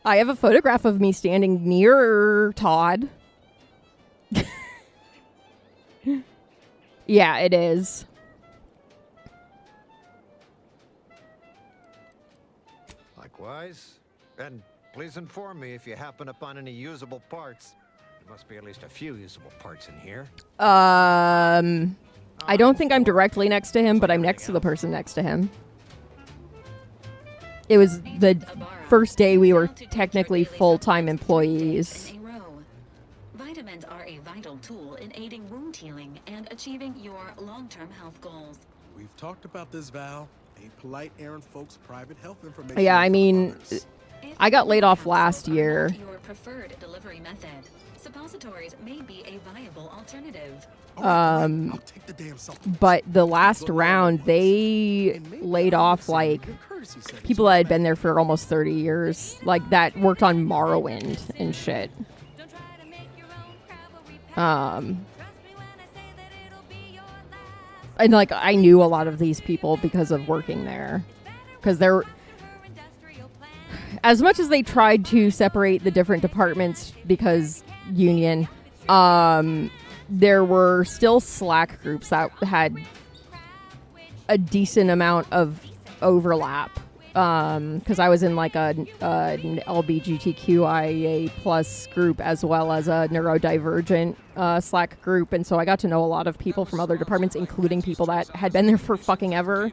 I have a photograph of me standing near Todd. Yeah, it is. Likewise. And please inform me if you happen upon any usable parts. There must be at least a few usable parts in here. I don't think I'm directly next to him, but I'm next to the person next to him. It was the first day we were technically full-time employees. Vitamins are a vital tool in aiding wound healing and achieving your long-term health goals. We've talked about this, Val. Ain't polite airing folks' private health information. Yeah, I mean, I got laid off last year. Your preferred delivery method. Suppositories may be a viable alternative. But the last round, they laid off, like, people that had been there for almost 30 years. Like, that worked on Morrowind and shit. And, like, I knew a lot of these people because of working there. Because they're... As much as they tried to separate the different departments because union, there were still Slack groups that had a decent amount of overlap. Because I was in like an LGBTQIA plus group as well as a neurodivergent Slack group, and so I got to know a lot of people from other departments, including people that had been there for fucking ever.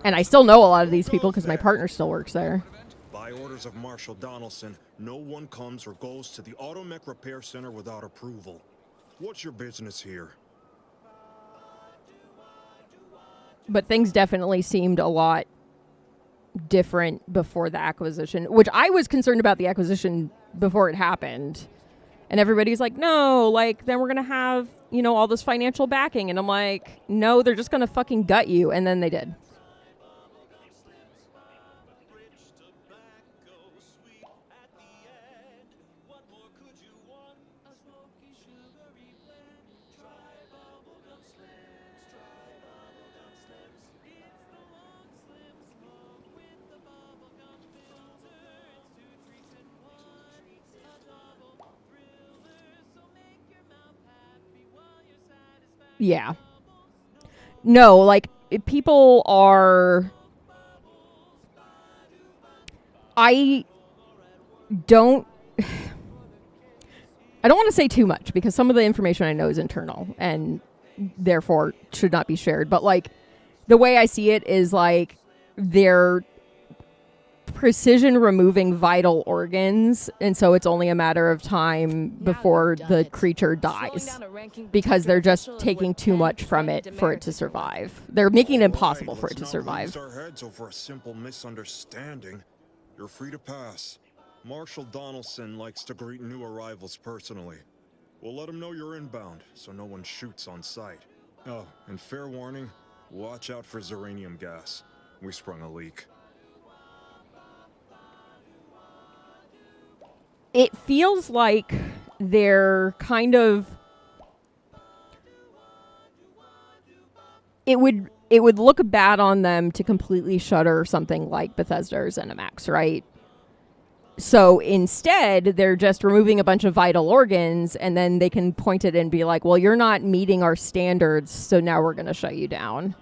And I still know a lot of these people because my partner still works there. By orders of Marshal Donaldson, no one comes or goes to the Automech Repair Center without approval. What's your business here? But things definitely seemed a lot different before the acquisition, which I was concerned about the acquisition before it happened. And everybody's like, no, like, then we're going to have, you know, all this financial backing. And I'm like, no, they're just going to fucking gut you. And then they did. Yeah. No, like, people are... I don't want to say too much because some of the information I know is internal and therefore should not be shared. But, like, the way I see it is, like, they're precision removing vital organs, and so it's only a matter of time before the creature dies because they're just taking too much from it for it to survive. They're making it impossible for it to survive. Our heads over a simple misunderstanding. You're free to pass. Marshal Donaldson likes to greet new arrivals personally. We'll let him know you're inbound, so no one shoots on sight. Oh, and fair warning, watch out for xeranium gas. We sprung a leak. It feels like they're kind of... It would look bad on them to completely shutter something like Bethesda or ZeniMax, right? So instead, they're just removing a bunch of vital organs, and then they can point it and be like, well, you're not meeting our standards, so now we're going to shut you down.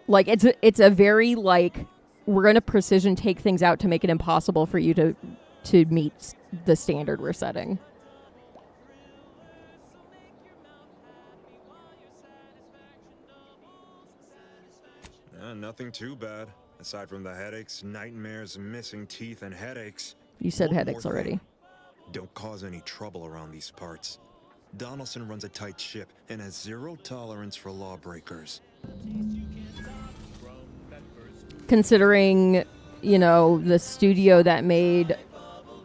Like, it's a very, like... We're going to precision take things out to make it impossible for you to meet the standard we're setting. Nothing too bad, aside from the headaches, nightmares, missing teeth, and headaches. You said One headaches more already. thing. Don't cause any trouble around these parts. Donaldson runs a tight ship and has zero tolerance for lawbreakers. Considering, you know, the studio that made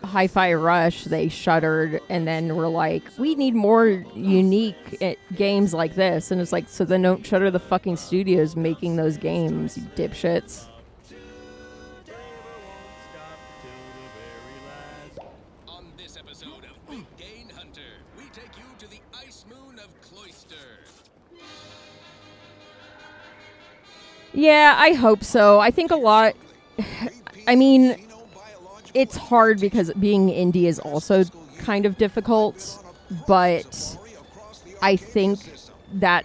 Hi-Fi Rush, they shuttered and then were like, we need more unique games like this. And it's like, so then don't shutter the fucking studios making those games, you dipshits. On this episode of Big Gain Hunter, we take you to the ice moon of Cloister. Yeah, I hope so. I think a lot... I mean, it's hard because being indie is also kind of difficult, but I think that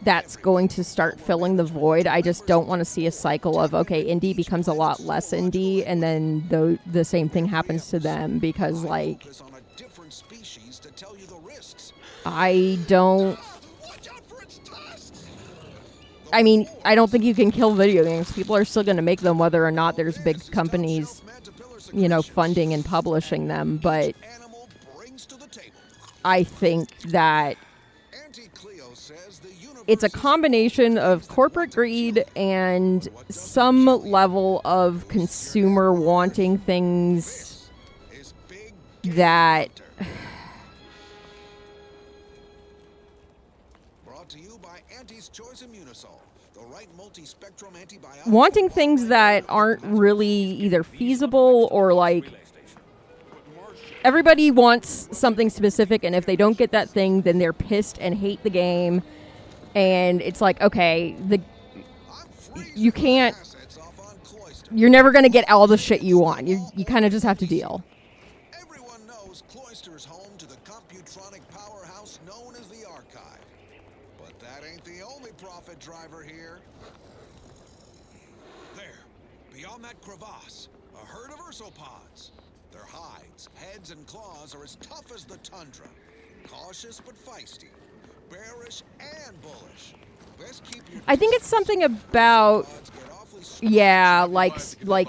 that's going to start filling the void. I just don't want to see a cycle of, okay, indie becomes a lot less indie, and then the same thing happens to them, because, like, I don't... I mean, I don't think you can kill video games. People are still going to make them whether or not there's big companies, you know, funding and publishing them. But I think that it's a combination of corporate greed and some level of consumer wanting things that... wanting things that aren't really either feasible or, like, everybody wants something specific, and if they don't get that thing, then they're pissed and hate the game. And it's like, okay, you can't, you're never going to get all the shit you want. You kind of just have to deal. Everyone knows Cloister's home to the computronic powerhouse known as the Archive. But that ain't the only profit driver here. There, beyond that crevasse, a herd of ursopods. Their hides, heads, and claws are as tough as the tundra. Cautious but feisty. Bearish and bullish. Best keep your... I think it's something about, yeah, like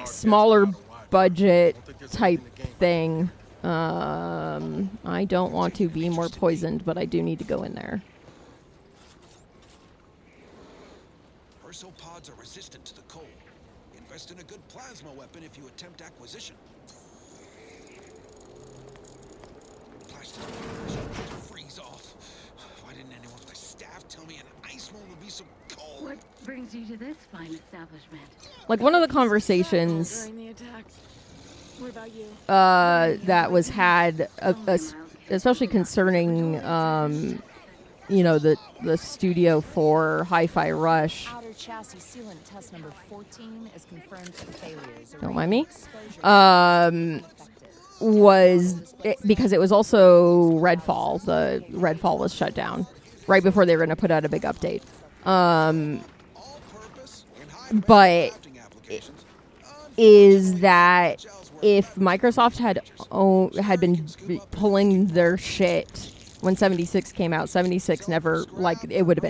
smaller budget type thing. I don't want to be more poisoned, but I do need to go in there. Ursopods are resistant to the cold. Invest in a good plasma weapon if you attempt acquisition. Plastic freeze off. Why didn't anyone with a staff tell me an ice moon would be so cold? What brings you to this fine establishment? Like, one of the conversations During the attack. What about you? That was had, especially concerning, you know, the studio for Hi-Fi Rush. Outer chassis sealant test number 14 is confirmed failures. Don't mind me. Was because it was also Redfall. The Redfall was shut down right before they were going to put out a big update. But is that if Microsoft had been pulling their shit when 76 came out, 76 never, like, it would have been